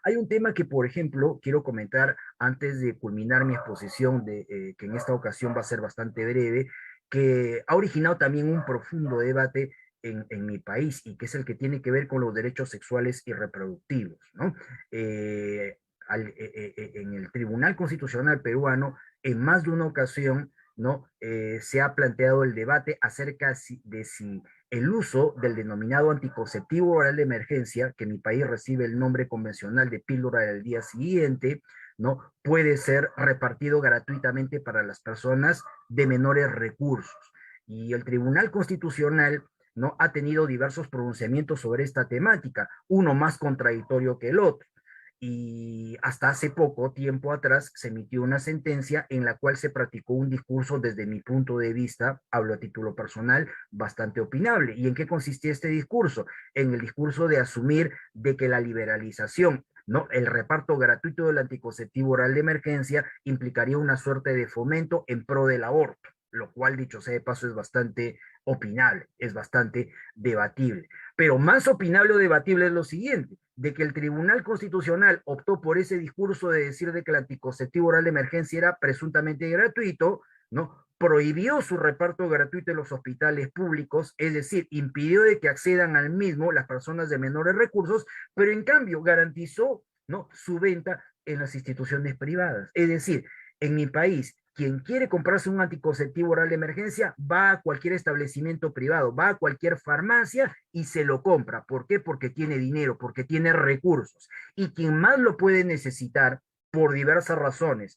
Hay un tema que, por ejemplo, quiero comentar antes de culminar mi exposición, que en esta ocasión va a ser bastante breve, que ha originado también un profundo debate en mi país y que es el que tiene que ver con los derechos sexuales y reproductivos, ¿no? Eh, en el Tribunal Constitucional peruano, en más de una ocasión, ¿no?, se ha planteado el debate acerca de si el uso del denominado anticonceptivo oral de emergencia, que en mi país recibe el nombre convencional de píldora del día siguiente, ¿no?, puede ser repartido gratuitamente para las personas de menores recursos. Y el Tribunal Constitucional, ¿no?, ha tenido diversos pronunciamientos sobre esta temática, uno más contradictorio que el otro. Y hasta hace poco tiempo atrás se emitió una sentencia en la cual se practicó un discurso desde mi punto de vista, hablo a título personal, bastante opinable. ¿Y en qué consistía este discurso? En el discurso de asumir de que la liberalización, ¿no?, el reparto gratuito del anticonceptivo oral de emergencia implicaría una suerte de fomento en pro del aborto, lo cual, dicho sea de paso, es bastante opinable, es bastante debatible. Pero más opinable o debatible es lo siguiente, de que el Tribunal Constitucional optó por ese discurso de decir de que el anticonceptivo oral de emergencia era presuntamente gratuito, ¿no?, prohibió su reparto gratuito en los hospitales públicos, es decir, impidió de que accedan al mismo las personas de menores recursos, pero en cambio garantizó, ¿no?, su venta en las instituciones privadas. Es decir, en mi país, quien quiere comprarse un anticonceptivo oral de emergencia va a cualquier establecimiento privado, va a cualquier farmacia y se lo compra. ¿Por qué? Porque tiene dinero, porque tiene recursos. Y quien más lo puede necesitar, por diversas razones,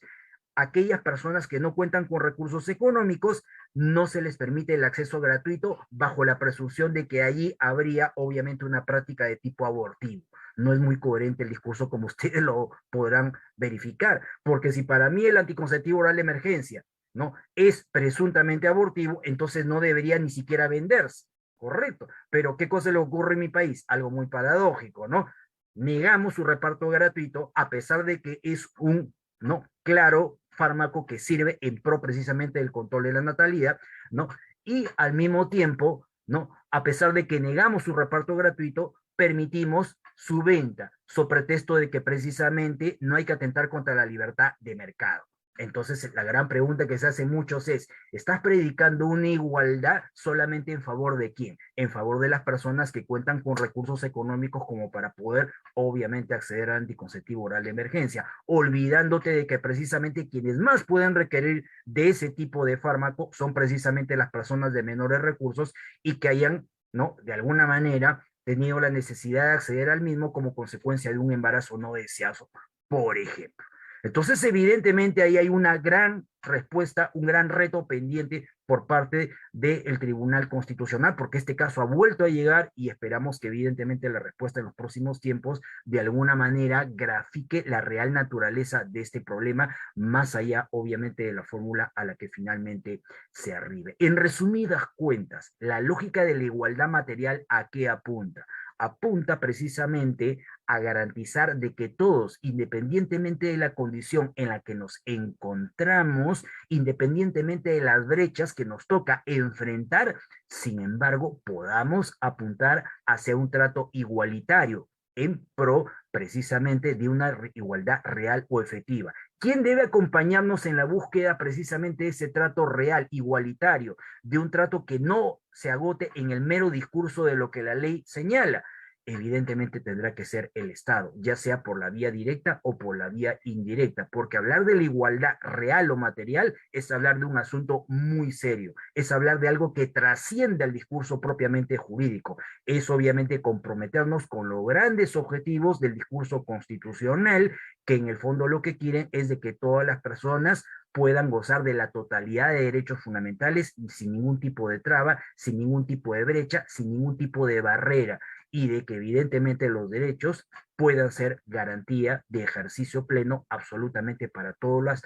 aquellas personas que no cuentan con recursos económicos, no se les permite el acceso gratuito bajo la presunción de que allí habría obviamente una práctica de tipo abortivo. No es muy coherente el discurso como ustedes lo podrán verificar, porque si para mí el anticonceptivo oral de emergencia, ¿no?, es presuntamente abortivo, entonces no debería ni siquiera venderse, correcto. Pero ¿qué cosa le ocurre en mi país? Algo muy paradójico, ¿no? Negamos su reparto gratuito a pesar de que es un, ¿no?, claro fármaco que sirve en pro precisamente del control de la natalidad, ¿no? Y al mismo tiempo, ¿no?, a pesar de que negamos su reparto gratuito, permitimos su venta, so pretexto de que precisamente no hay que atentar contra la libertad de mercado. Entonces, la gran pregunta que se hace muchos es, ¿estás predicando una igualdad solamente en favor de quién? En favor de las personas que cuentan con recursos económicos como para poder, obviamente, acceder al anticonceptivo oral de emergencia, olvidándote de que precisamente quienes más pueden requerir de ese tipo de fármaco son precisamente las personas de menores recursos y que hayan, ¿no?, de alguna manera tenido la necesidad de acceder al mismo como consecuencia de un embarazo no deseado, por ejemplo. Entonces, evidentemente, ahí hay una gran respuesta, un gran reto pendiente por parte del Tribunal Constitucional, porque este caso ha vuelto a llegar y esperamos que evidentemente la respuesta en los próximos tiempos de alguna manera grafique la real naturaleza de este problema, más allá obviamente de la fórmula a la que finalmente se arribe. En resumidas cuentas, la lógica de la igualdad material, ¿a qué apunta? Apunta precisamente a garantizar de que todos, independientemente de la condición en la que nos encontramos, independientemente de las brechas que nos toca enfrentar, sin embargo, podamos apuntar hacia un trato igualitario en pro precisamente de una igualdad real o efectiva. ¿Quién debe acompañarnos en la búsqueda precisamente de ese trato real, igualitario, de un trato que no se agote en el mero discurso de lo que la ley señala? Evidentemente tendrá que ser el Estado, ya sea por la vía directa o por la vía indirecta, porque hablar de la igualdad real o material es hablar de un asunto muy serio, es hablar de algo que trasciende al discurso propiamente jurídico, es obviamente comprometernos con los grandes objetivos del discurso constitucional, que en el fondo lo que quieren es de que todas las personas puedan gozar de la totalidad de derechos fundamentales sin ningún tipo de traba, sin ningún tipo de brecha, sin ningún tipo de barrera, y de que evidentemente los derechos puedan ser garantía de ejercicio pleno absolutamente para todos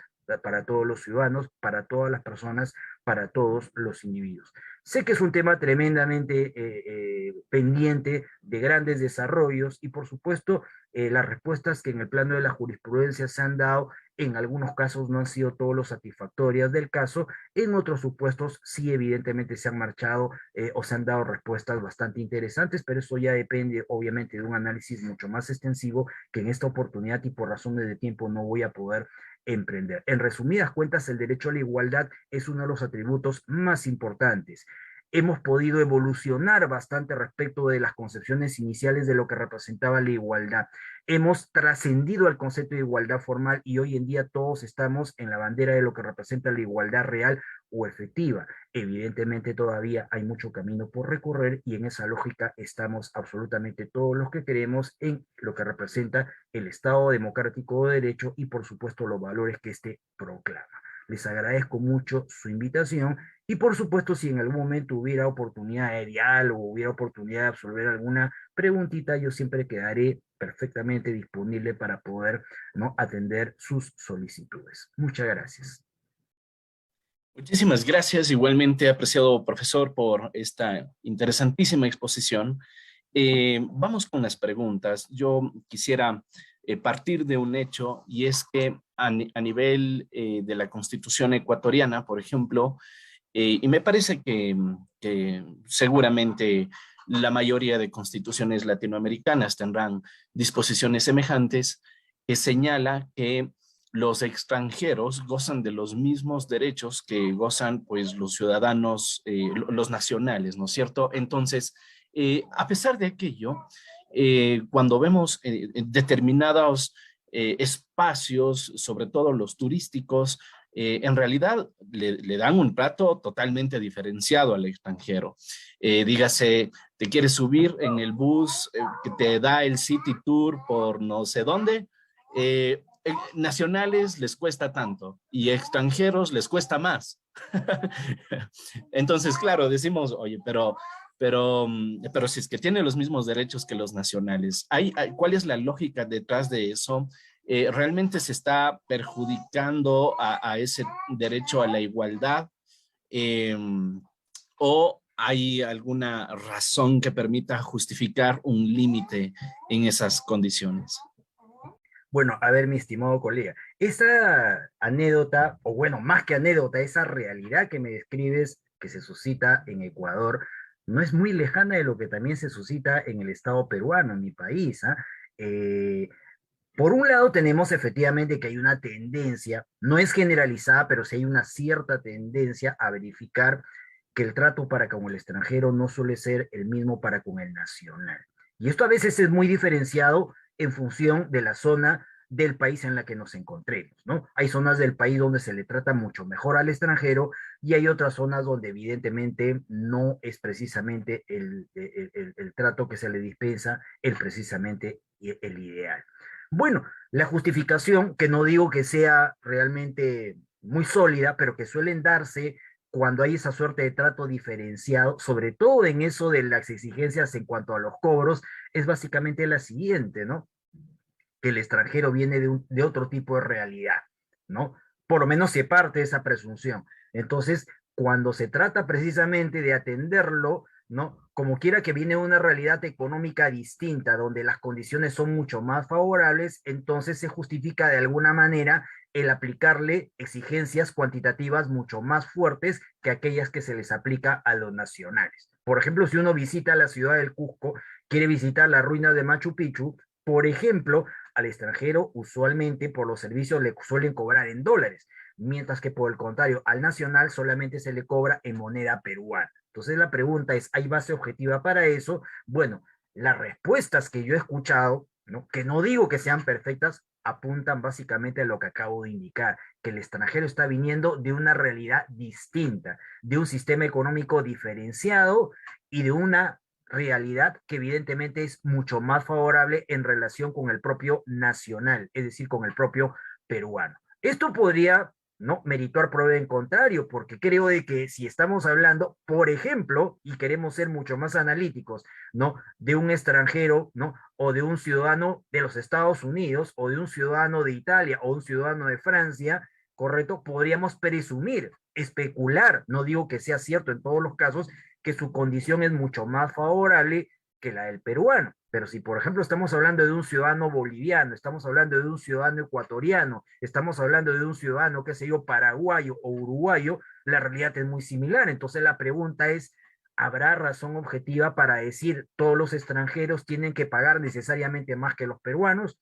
los ciudadanos, para todas las personas, para todos los individuos. Sé que es un tema tremendamente pendiente de grandes desarrollos y por supuesto las respuestas que en el plano de la jurisprudencia se han dado en algunos casos no han sido todos los satisfactorias del caso, en otros supuestos sí evidentemente se han marchado o se han dado respuestas bastante interesantes, pero eso ya depende obviamente de un análisis mucho más extensivo que en esta oportunidad y por razones de tiempo no voy a poder emprender. En resumidas cuentas, el derecho a la igualdad es uno de los atributos más importantes. Hemos podido evolucionar bastante respecto de las concepciones iniciales de lo que representaba la igualdad. Hemos trascendido al concepto de igualdad formal y hoy en día todos estamos en la bandera de lo que representa la igualdad real o efectiva. Evidentemente todavía hay mucho camino por recorrer y en esa lógica estamos absolutamente todos los que creemos en lo que representa el Estado democrático de derecho y por supuesto los valores que éste proclama. Les agradezco mucho su invitación y por supuesto si en algún momento hubiera oportunidad de diálogo, hubiera oportunidad de absolver alguna preguntita, yo siempre quedaré perfectamente disponible para poder, ¿no?, atender sus solicitudes. Muchas gracias. Muchísimas gracias, igualmente apreciado profesor, por esta interesantísima exposición. Vamos con las preguntas. Yo quisiera partir de un hecho y es que a nivel de la Constitución ecuatoriana, por ejemplo, y me parece que seguramente la mayoría de constituciones latinoamericanas tendrán disposiciones semejantes que señala que los extranjeros gozan de los mismos derechos que gozan pues los ciudadanos, los nacionales, ¿no es cierto? Entonces, a pesar de aquello, cuando vemos determinados espacios, sobre todo los turísticos, en realidad le dan un trato totalmente diferenciado al extranjero. Dígase, te quieres subir en el bus que te da el City Tour por no sé dónde, nacionales les cuesta tanto y extranjeros les cuesta más. Entonces, claro, decimos, oye, pero si es que tiene los mismos derechos que los nacionales, ¿cuál es la lógica detrás de eso? ¿Realmente se está perjudicando a ese derecho a la igualdad? Eh, ¿O hay alguna razón que permita justificar un límite en esas condiciones? Bueno, a ver, mi estimado colega, esa anécdota, o bueno, más que anécdota, esa realidad que me describes que se suscita en Ecuador, no es muy lejana de lo que también se suscita en el Estado peruano, en mi país. ¿Ah? Eh, por un lado tenemos efectivamente que hay una tendencia, no es generalizada, pero sí hay una cierta tendencia a verificar que el trato para con el extranjero no suele ser el mismo para con el nacional. Y esto a veces es muy diferenciado en función de la zona del país en la que nos encontremos, ¿no? Hay zonas del país donde se le trata mucho mejor al extranjero y hay otras zonas donde evidentemente no es precisamente el trato que se le dispensa el precisamente el ideal. Bueno, la justificación, que no digo que sea realmente muy sólida, pero que suelen darse cuando hay esa suerte de trato diferenciado, sobre todo en eso de las exigencias en cuanto a los cobros, es básicamente la siguiente, ¿no? Que el extranjero viene de otro tipo de realidad, ¿no? Por lo menos se parte de esa presunción. Entonces, cuando se trata precisamente de atenderlo, ¿no? Como quiera que viene una realidad económica distinta, donde las condiciones son mucho más favorables, entonces se justifica de alguna manera el aplicarle exigencias cuantitativas mucho más fuertes que aquellas que se les aplica a los nacionales. Por ejemplo, si uno visita la ciudad del Cusco, quiere visitar las ruinas de Machu Picchu, por ejemplo, al extranjero usualmente por los servicios le suelen cobrar en dólares, mientras que por el contrario, al nacional solamente se le cobra en moneda peruana. Entonces la pregunta es, ¿hay base objetiva para eso? Bueno, las respuestas que yo he escuchado, ¿no? Que no digo que sean perfectas, apuntan básicamente a lo que acabo de indicar, que el extranjero está viniendo de una realidad distinta, de un sistema económico diferenciado y de una realidad que evidentemente es mucho más favorable en relación con el propio nacional, es decir, con el propio peruano. Esto podría no meritar prueba en contrario, porque creo de que si estamos hablando, por ejemplo, y queremos ser mucho más analíticos, ¿no? De un extranjero, ¿no? O de un ciudadano de los Estados Unidos, o de un ciudadano de Italia, o un ciudadano de Francia, correcto, podríamos presumir, especular, no digo que sea cierto en todos los casos, que su condición es mucho más favorable que la del peruano. Pero si, por ejemplo, estamos hablando de un ciudadano boliviano, estamos hablando de un ciudadano ecuatoriano, estamos hablando de un ciudadano, qué sé yo, paraguayo o uruguayo, la realidad es muy similar. Entonces la pregunta es, ¿habrá razón objetiva para decir todos los extranjeros tienen que pagar necesariamente más que los peruanos?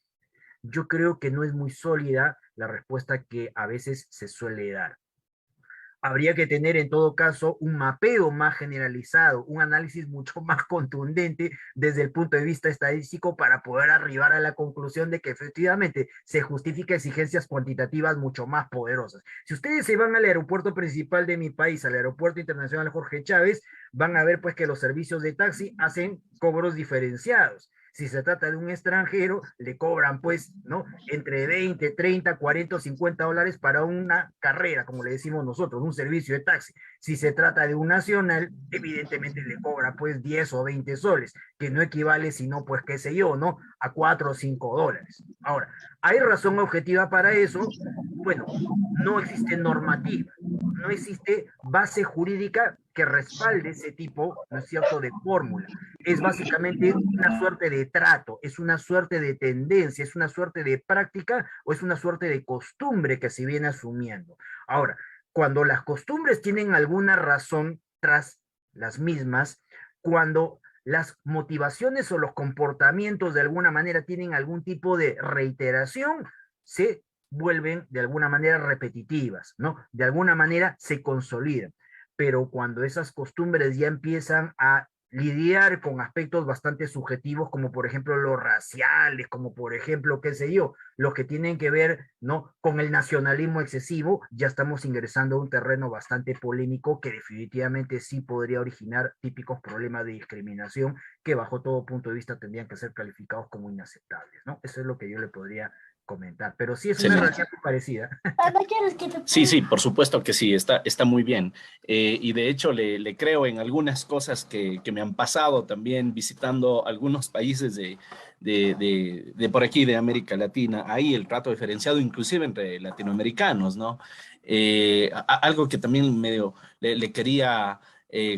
Yo creo que no es muy sólida la respuesta que a veces se suele dar. Habría que tener en todo caso un mapeo más generalizado, un análisis mucho más contundente desde el punto de vista estadístico para poder arribar a la conclusión de que efectivamente se justifica exigencias cuantitativas mucho más poderosas. Si ustedes se van al aeropuerto principal de mi país, al aeropuerto internacional Jorge Chávez, van a ver pues que los servicios de taxi hacen cobros diferenciados. Si se trata de un extranjero, le cobran pues, ¿no? Entre 20, 30, 40 o 50 dólares para una carrera, como le decimos nosotros, un servicio de taxi. Si se trata de un nacional, evidentemente le cobra pues 10 o 20 soles, que no equivale sino pues qué sé yo, ¿no? A 4 o 5 dólares. Ahora, ¿hay razón objetiva para eso? Bueno, no existe normativa, no existe base jurídica que respalde ese tipo, ¿no es cierto?, de fórmula. Es básicamente una suerte de trato, es una suerte de tendencia, es una suerte de práctica o es una suerte de costumbre que se viene asumiendo. Ahora, cuando las costumbres tienen alguna razón tras las mismas, cuando las motivaciones o los comportamientos de alguna manera tienen algún tipo de reiteración, se vuelven de alguna manera repetitivas, ¿no? De alguna manera se consolidan. Pero cuando esas costumbres ya empiezan a lidiar con aspectos bastante subjetivos, como por ejemplo los raciales, como por ejemplo, qué sé yo, los que tienen que ver, ¿no?, con el nacionalismo excesivo, ya estamos ingresando a un terreno bastante polémico que definitivamente sí podría originar típicos problemas de discriminación que bajo todo punto de vista tendrían que ser calificados como inaceptables, ¿no? Eso es lo que yo le podría comentar, pero sí es una Excelente. realidad muy parecida. Sí, sí, por supuesto que sí, está muy bien. Y de hecho le creo en algunas cosas que me han pasado también visitando algunos países de por aquí, de América Latina. Ahí el trato diferenciado, inclusive entre latinoamericanos, ¿no? Algo que también medio le quería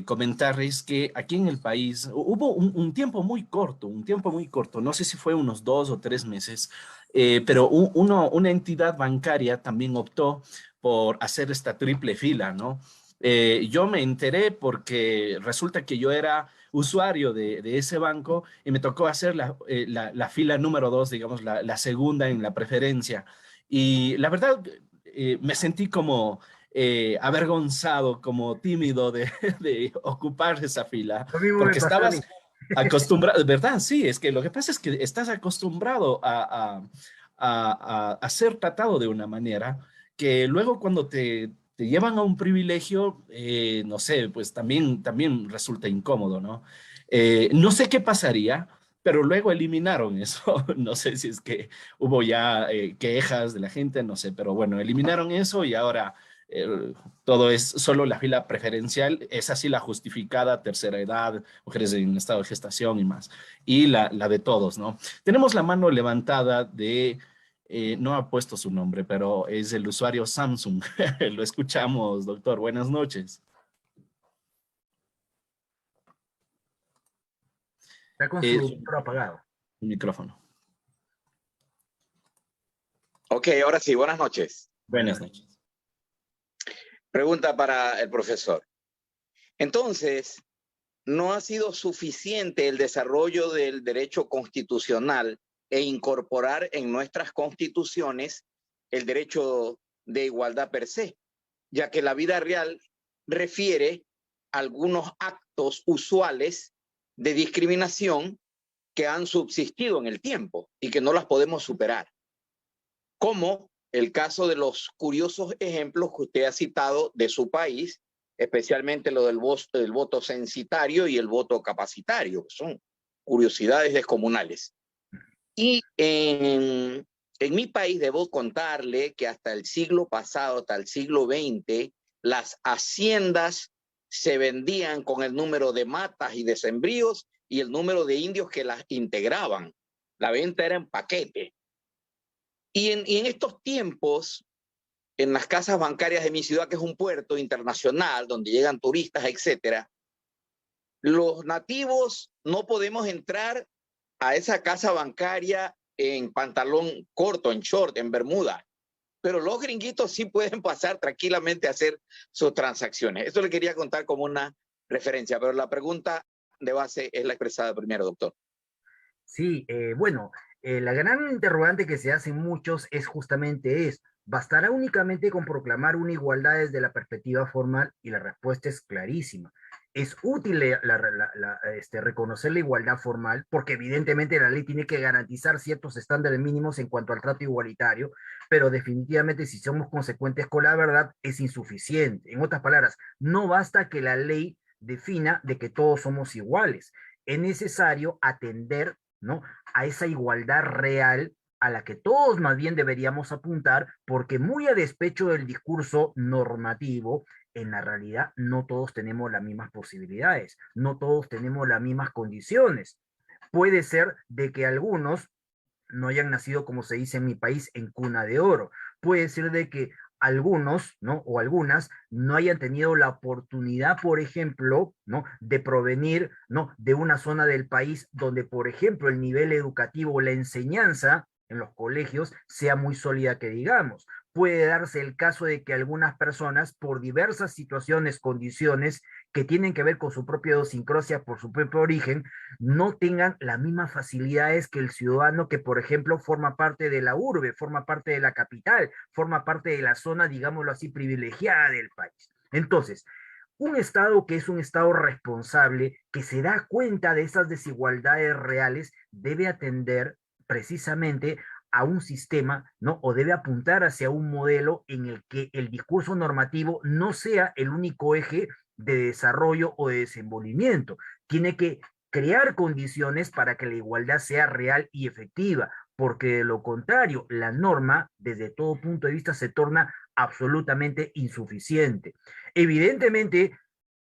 comentar es que aquí en el país hubo un tiempo muy corto, no sé si fue unos 2 o 3 meses, pero una entidad bancaria también optó por hacer esta triple fila, ¿no? Yo me enteré porque resulta que yo era usuario de ese banco y me tocó hacer la fila número 2, digamos, la segunda en la preferencia. Y la verdad, me sentí como avergonzado, como tímido de ocupar esa fila, Lo mismo me porque pasó a estabas mí. acostumbrado, ¿verdad? Sí, es que lo que pasa es que estás acostumbrado a ser tratado de una manera que luego cuando te llevan a un privilegio, no sé, pues también resulta incómodo, ¿no? No sé qué pasaría, pero luego eliminaron eso. No sé si es que hubo ya quejas de la gente, no sé, pero bueno, eliminaron eso y ahora todo es solo la fila preferencial, es así la justificada, tercera edad, mujeres en estado de gestación y más, y la de todos, ¿no? Tenemos la mano levantada de, no ha puesto su nombre, pero es el usuario Samsung. Lo escuchamos, doctor. Buenas noches. Está con su Su micro apagado. micrófono. Ok, ahora sí, buenas noches. Buenas noches. Pregunta para el profesor. Entonces, ¿no ha sido suficiente el desarrollo del derecho constitucional e incorporar en nuestras constituciones el derecho de igualdad per se? Ya que la vida real refiere a algunos actos usuales de discriminación que han subsistido en el tiempo y que no las podemos superar. Como el caso de los curiosos ejemplos que usted ha citado de su país, especialmente lo del voto censitario y el voto capacitario, que son curiosidades descomunales. Y en mi país debo contarle que hasta el siglo pasado, hasta el siglo XX, las haciendas se vendían con el número de matas y de sembríos y el número de indios que las integraban. La venta era en paquete. Y en estos tiempos, en las casas bancarias de mi ciudad, que es un puerto internacional donde llegan turistas, etcétera, los nativos no podemos entrar a esa casa bancaria en pantalón corto, en short, en bermuda, pero los gringuitos sí pueden pasar tranquilamente a hacer sus transacciones. Esto le quería contar como una referencia, pero la pregunta de base es la expresada primero, doctor. Sí, bueno, la gran interrogante que se hacen muchos es justamente ¿bastará únicamente con proclamar una igualdad desde la perspectiva formal? Y la respuesta es clarísima. Es útil reconocer la igualdad formal porque evidentemente la ley tiene que garantizar ciertos estándares mínimos en cuanto al trato igualitario, pero definitivamente si somos consecuentes con la verdad es insuficiente. En otras palabras, no basta que la ley defina de que todos somos iguales. Es necesario atender, ¿no?, a esa igualdad real a la que todos más bien deberíamos apuntar, porque muy a despecho del discurso normativo, en la realidad no todos tenemos las mismas posibilidades, no todos tenemos las mismas condiciones. Puede ser de que algunos no hayan nacido, como se dice en mi país, en cuna de oro. Puede ser de que algunos, ¿no?, o algunas no hayan tenido la oportunidad, por ejemplo, ¿no?, de provenir, ¿no?, de una zona del país donde, por ejemplo, el nivel educativo, la enseñanza en los colegios sea muy sólida, que digamos. Puede darse el caso de que algunas personas, por diversas situaciones, condiciones que tienen que ver con su propia idiosincrasia, por su propio origen, no tengan las mismas facilidades que el ciudadano que, por ejemplo, forma parte de la urbe, forma parte de la capital, forma parte de la zona, digámoslo así, privilegiada del país. Entonces, un Estado que es un Estado responsable, que se da cuenta de esas desigualdades reales, debe atender precisamente a un sistema, ¿no?, o debe apuntar hacia un modelo en el que el discurso normativo no sea el único eje de desarrollo o de desenvolvimiento. Tiene que crear condiciones para que la igualdad sea real y efectiva, porque de lo contrario, la norma, desde todo punto de vista, se torna absolutamente insuficiente. Evidentemente,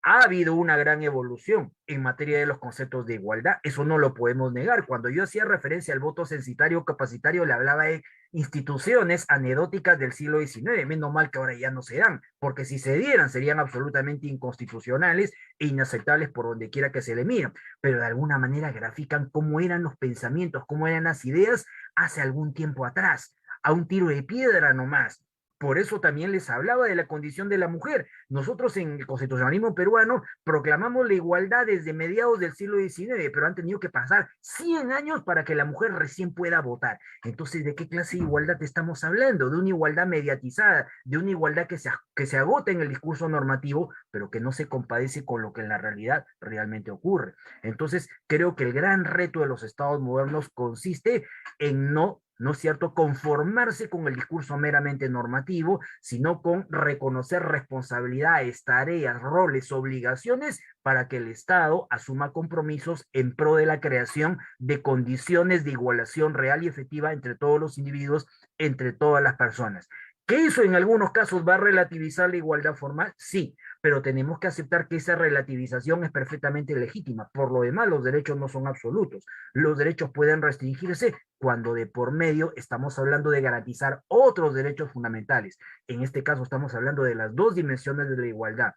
ha habido una gran evolución en materia de los conceptos de igualdad, eso no lo podemos negar. Cuando yo hacía referencia al voto censitario capacitario, le hablaba de instituciones anecdóticas del siglo XIX, menos mal que ahora ya no se dan, porque si se dieran serían absolutamente inconstitucionales e inaceptables por donde quiera que se le miren, pero de alguna manera grafican cómo eran los pensamientos, cómo eran las ideas hace algún tiempo atrás, a un tiro de piedra nomás. Por eso también les hablaba de la condición de la mujer. Nosotros en el constitucionalismo peruano proclamamos la igualdad desde mediados del siglo XIX, pero han tenido que pasar 100 años para que la mujer recién pueda votar. Entonces, ¿de qué clase de igualdad estamos hablando? De una igualdad mediatizada, de una igualdad que se agota en el discurso normativo, pero que no se compadece con lo que en la realidad realmente ocurre. Entonces, creo que el gran reto de los estados modernos consiste en no ¿no es cierto?, conformarse con el discurso meramente normativo, sino con reconocer responsabilidades, tareas, roles, obligaciones para que el Estado asuma compromisos en pro de la creación de condiciones de igualación real y efectiva entre todos los individuos, entre todas las personas. ¿Que eso en algunos casos va a relativizar la igualdad formal? Sí, pero tenemos que aceptar que esa relativización es perfectamente legítima. Por lo demás, los derechos no son absolutos. Los derechos pueden restringirse cuando de por medio estamos hablando de garantizar otros derechos fundamentales. En este caso estamos hablando de las dos dimensiones de la igualdad.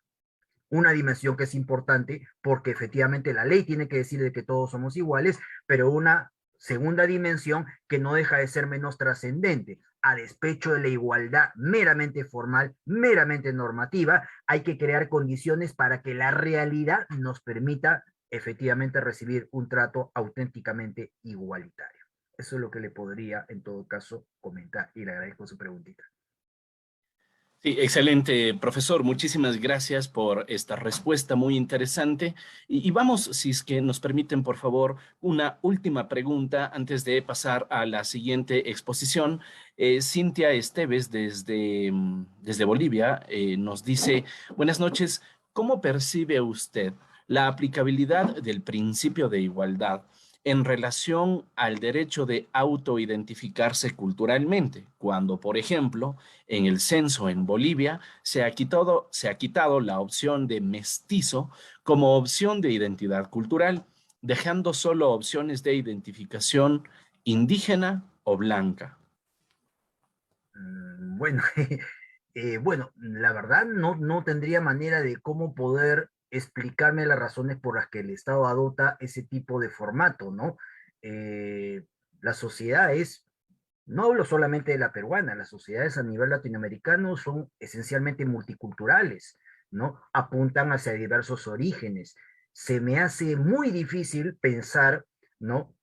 Una dimensión que es importante porque efectivamente la ley tiene que decir de que todos somos iguales, pero una segunda dimensión que no deja de ser menos trascendente. A despecho de la igualdad meramente formal, meramente normativa, hay que crear condiciones para que la realidad nos permita efectivamente recibir un trato auténticamente igualitario. Eso es lo que le podría en todo caso comentar y le agradezco su preguntita. Sí, excelente, profesor. Muchísimas gracias por esta respuesta muy interesante. Y vamos, si es que nos permiten, por favor, una última pregunta antes de pasar a la siguiente exposición. Cintia Esteves, desde Bolivia, nos dice, buenas noches, ¿cómo percibe usted la aplicabilidad del principio de igualdad en relación al derecho de autoidentificarse culturalmente, cuando, por ejemplo, en el censo en Bolivia se ha quitado la opción de mestizo como opción de identidad cultural, dejando solo opciones de identificación indígena o blanca? Bueno, bueno, la verdad no tendría manera de cómo poder explicarme las razones por las que el Estado adopta ese tipo de formato, ¿no? Eh, las sociedades, no hablo solamente de la peruana, las sociedades a nivel latinoamericano son esencialmente multiculturales, ¿no? Apuntan hacia diversos orígenes. Se me hace muy difícil pensar, ¿no?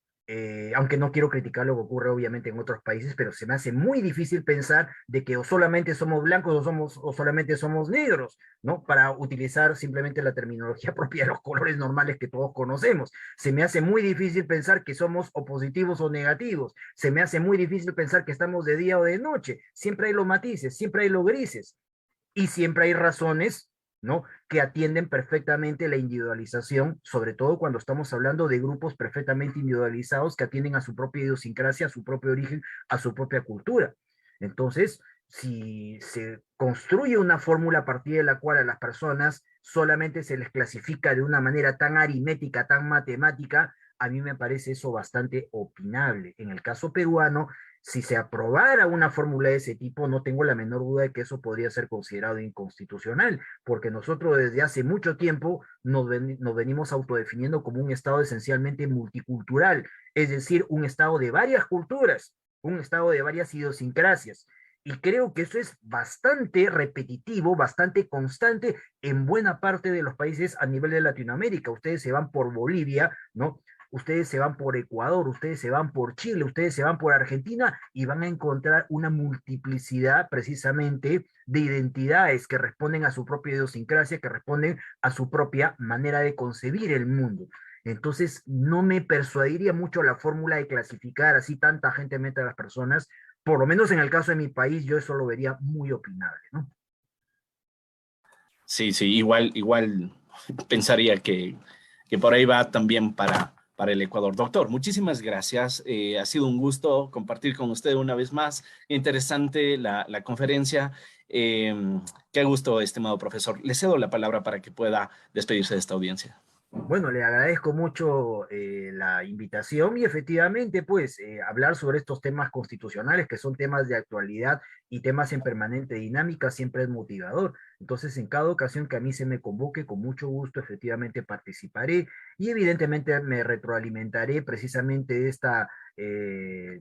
Aunque no quiero criticar lo que ocurre obviamente en otros países, pero se me hace muy difícil pensar de que o solamente somos blancos o solamente somos negros, ¿no? Para utilizar simplemente la terminología propia de los colores normales que todos conocemos. Se me hace muy difícil pensar que somos o positivos o negativos. Se me hace muy difícil pensar que estamos de día o de noche. Siempre hay los matices, siempre hay los grises y siempre hay razones, ¿no?, que atienden perfectamente la individualización, sobre todo cuando estamos hablando de grupos perfectamente individualizados que atienden a su propia idiosincrasia, a su propio origen, a su propia cultura. Entonces, si se construye una fórmula a partir de la cual a las personas solamente se les clasifica de una manera tan aritmética, tan matemática, a mí me parece eso bastante opinable. En el caso peruano, si se aprobara una fórmula de ese tipo, no tengo la menor duda de que eso podría ser considerado inconstitucional, porque nosotros desde hace mucho tiempo nos venimos autodefiniendo como un Estado esencialmente multicultural, es decir, un Estado de varias culturas, un Estado de varias idiosincrasias. Y creo que eso es bastante repetitivo, bastante constante en buena parte de los países a nivel de Latinoamérica. Ustedes se van por Bolivia, ¿no? Ustedes se van por Ecuador, ustedes se van por Chile, ustedes se van por Argentina y van a encontrar una multiplicidad precisamente de identidades que responden a su propia idiosincrasia, que responden a su propia manera de concebir el mundo. Entonces, no me persuadiría mucho la fórmula de clasificar así tanta gente mete a las personas, por lo menos en el caso de mi país, yo eso lo vería muy opinable, ¿no? Sí, sí, igual pensaría que por ahí va también para el Ecuador. Doctor, muchísimas gracias. Ha sido un gusto compartir con usted una vez más. Interesante la conferencia. Qué gusto, estimado profesor. Le cedo la palabra para que pueda despedirse de esta audiencia. Bueno, le agradezco mucho la invitación y efectivamente, pues, hablar sobre estos temas constitucionales que son temas de actualidad y temas en permanente dinámica siempre es motivador. Entonces, en cada ocasión que a mí se me convoque, con mucho gusto, efectivamente participaré y evidentemente me retroalimentaré precisamente de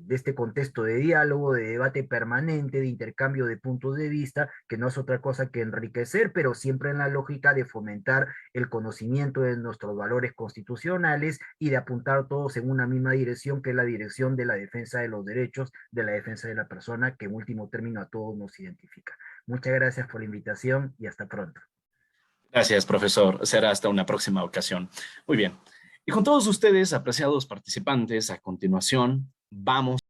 este contexto de diálogo, de debate permanente, de intercambio de puntos de vista, que no es otra cosa que enriquecer, pero siempre en la lógica de fomentar el conocimiento de nuestros valores constitucionales y de apuntar todos en una misma dirección, que es la dirección de la defensa de los derechos, de la defensa de la persona, que en último término a todos nos identifica. Muchas gracias por la invitación y hasta pronto. Gracias, profesor. Será hasta una próxima ocasión. Muy bien. Y con todos ustedes, apreciados participantes, a continuación vamos